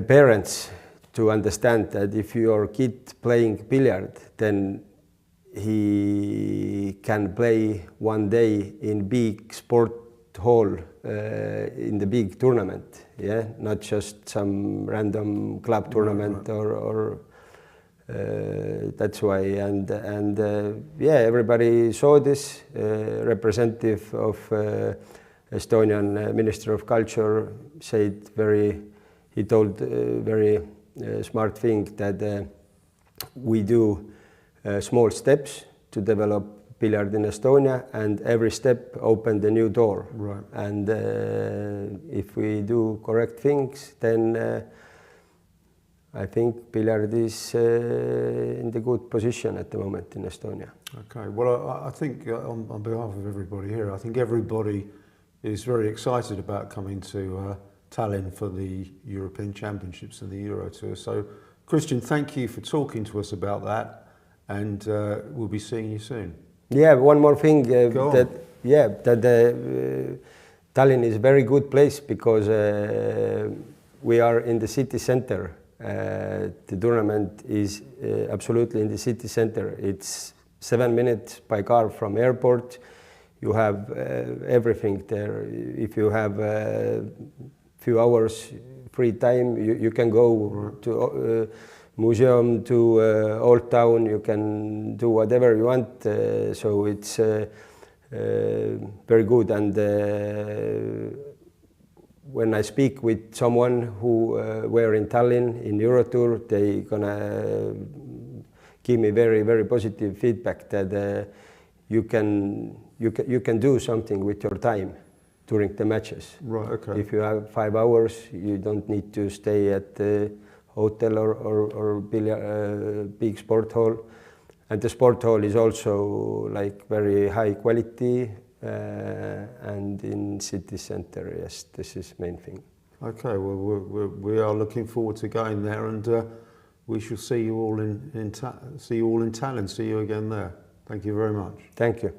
parents to understand that if your kid playing billiard, then he can play one day in big sport hall in the big tournament, yeah, not just some random club tournament or that's why, and yeah, everybody saw this. Representative of Estonian Minister of Culture said he told very smart thing that we do small steps to develop billiard in Estonia, and every step opened a new door. Right. And if we do correct things, then I think billiard is in the good position at the moment in Estonia. Okay, well, I think on behalf of everybody here, I think everybody is very excited about coming to Tallinn for the European Championships and the Eurotour. So, Christian, thank you for talking to us about that, and we'll be seeing you soon. Yeah, one more thing that Tallinn is a very good place because we are in the city center. The tournament is absolutely in the city center. It's 7 minutes by car from airport. You have everything there. If you have a few hours free time, you can go to museum, to Old Town. You can do whatever you want. So it's very good. And when I speak with someone who were in Tallinn in Eurotour, they gonna give me very positive feedback that you can do something with your time during the matches. Right. Okay. If you have 5 hours, you don't need to stay at the hotel or big sport hall, and the sport hall is also like very high quality. And in city center, yes, this is main thing. Okay, well, we are looking forward to going there, and we shall see you all in Tallinn. See you again there. Thank you very much. Thank you.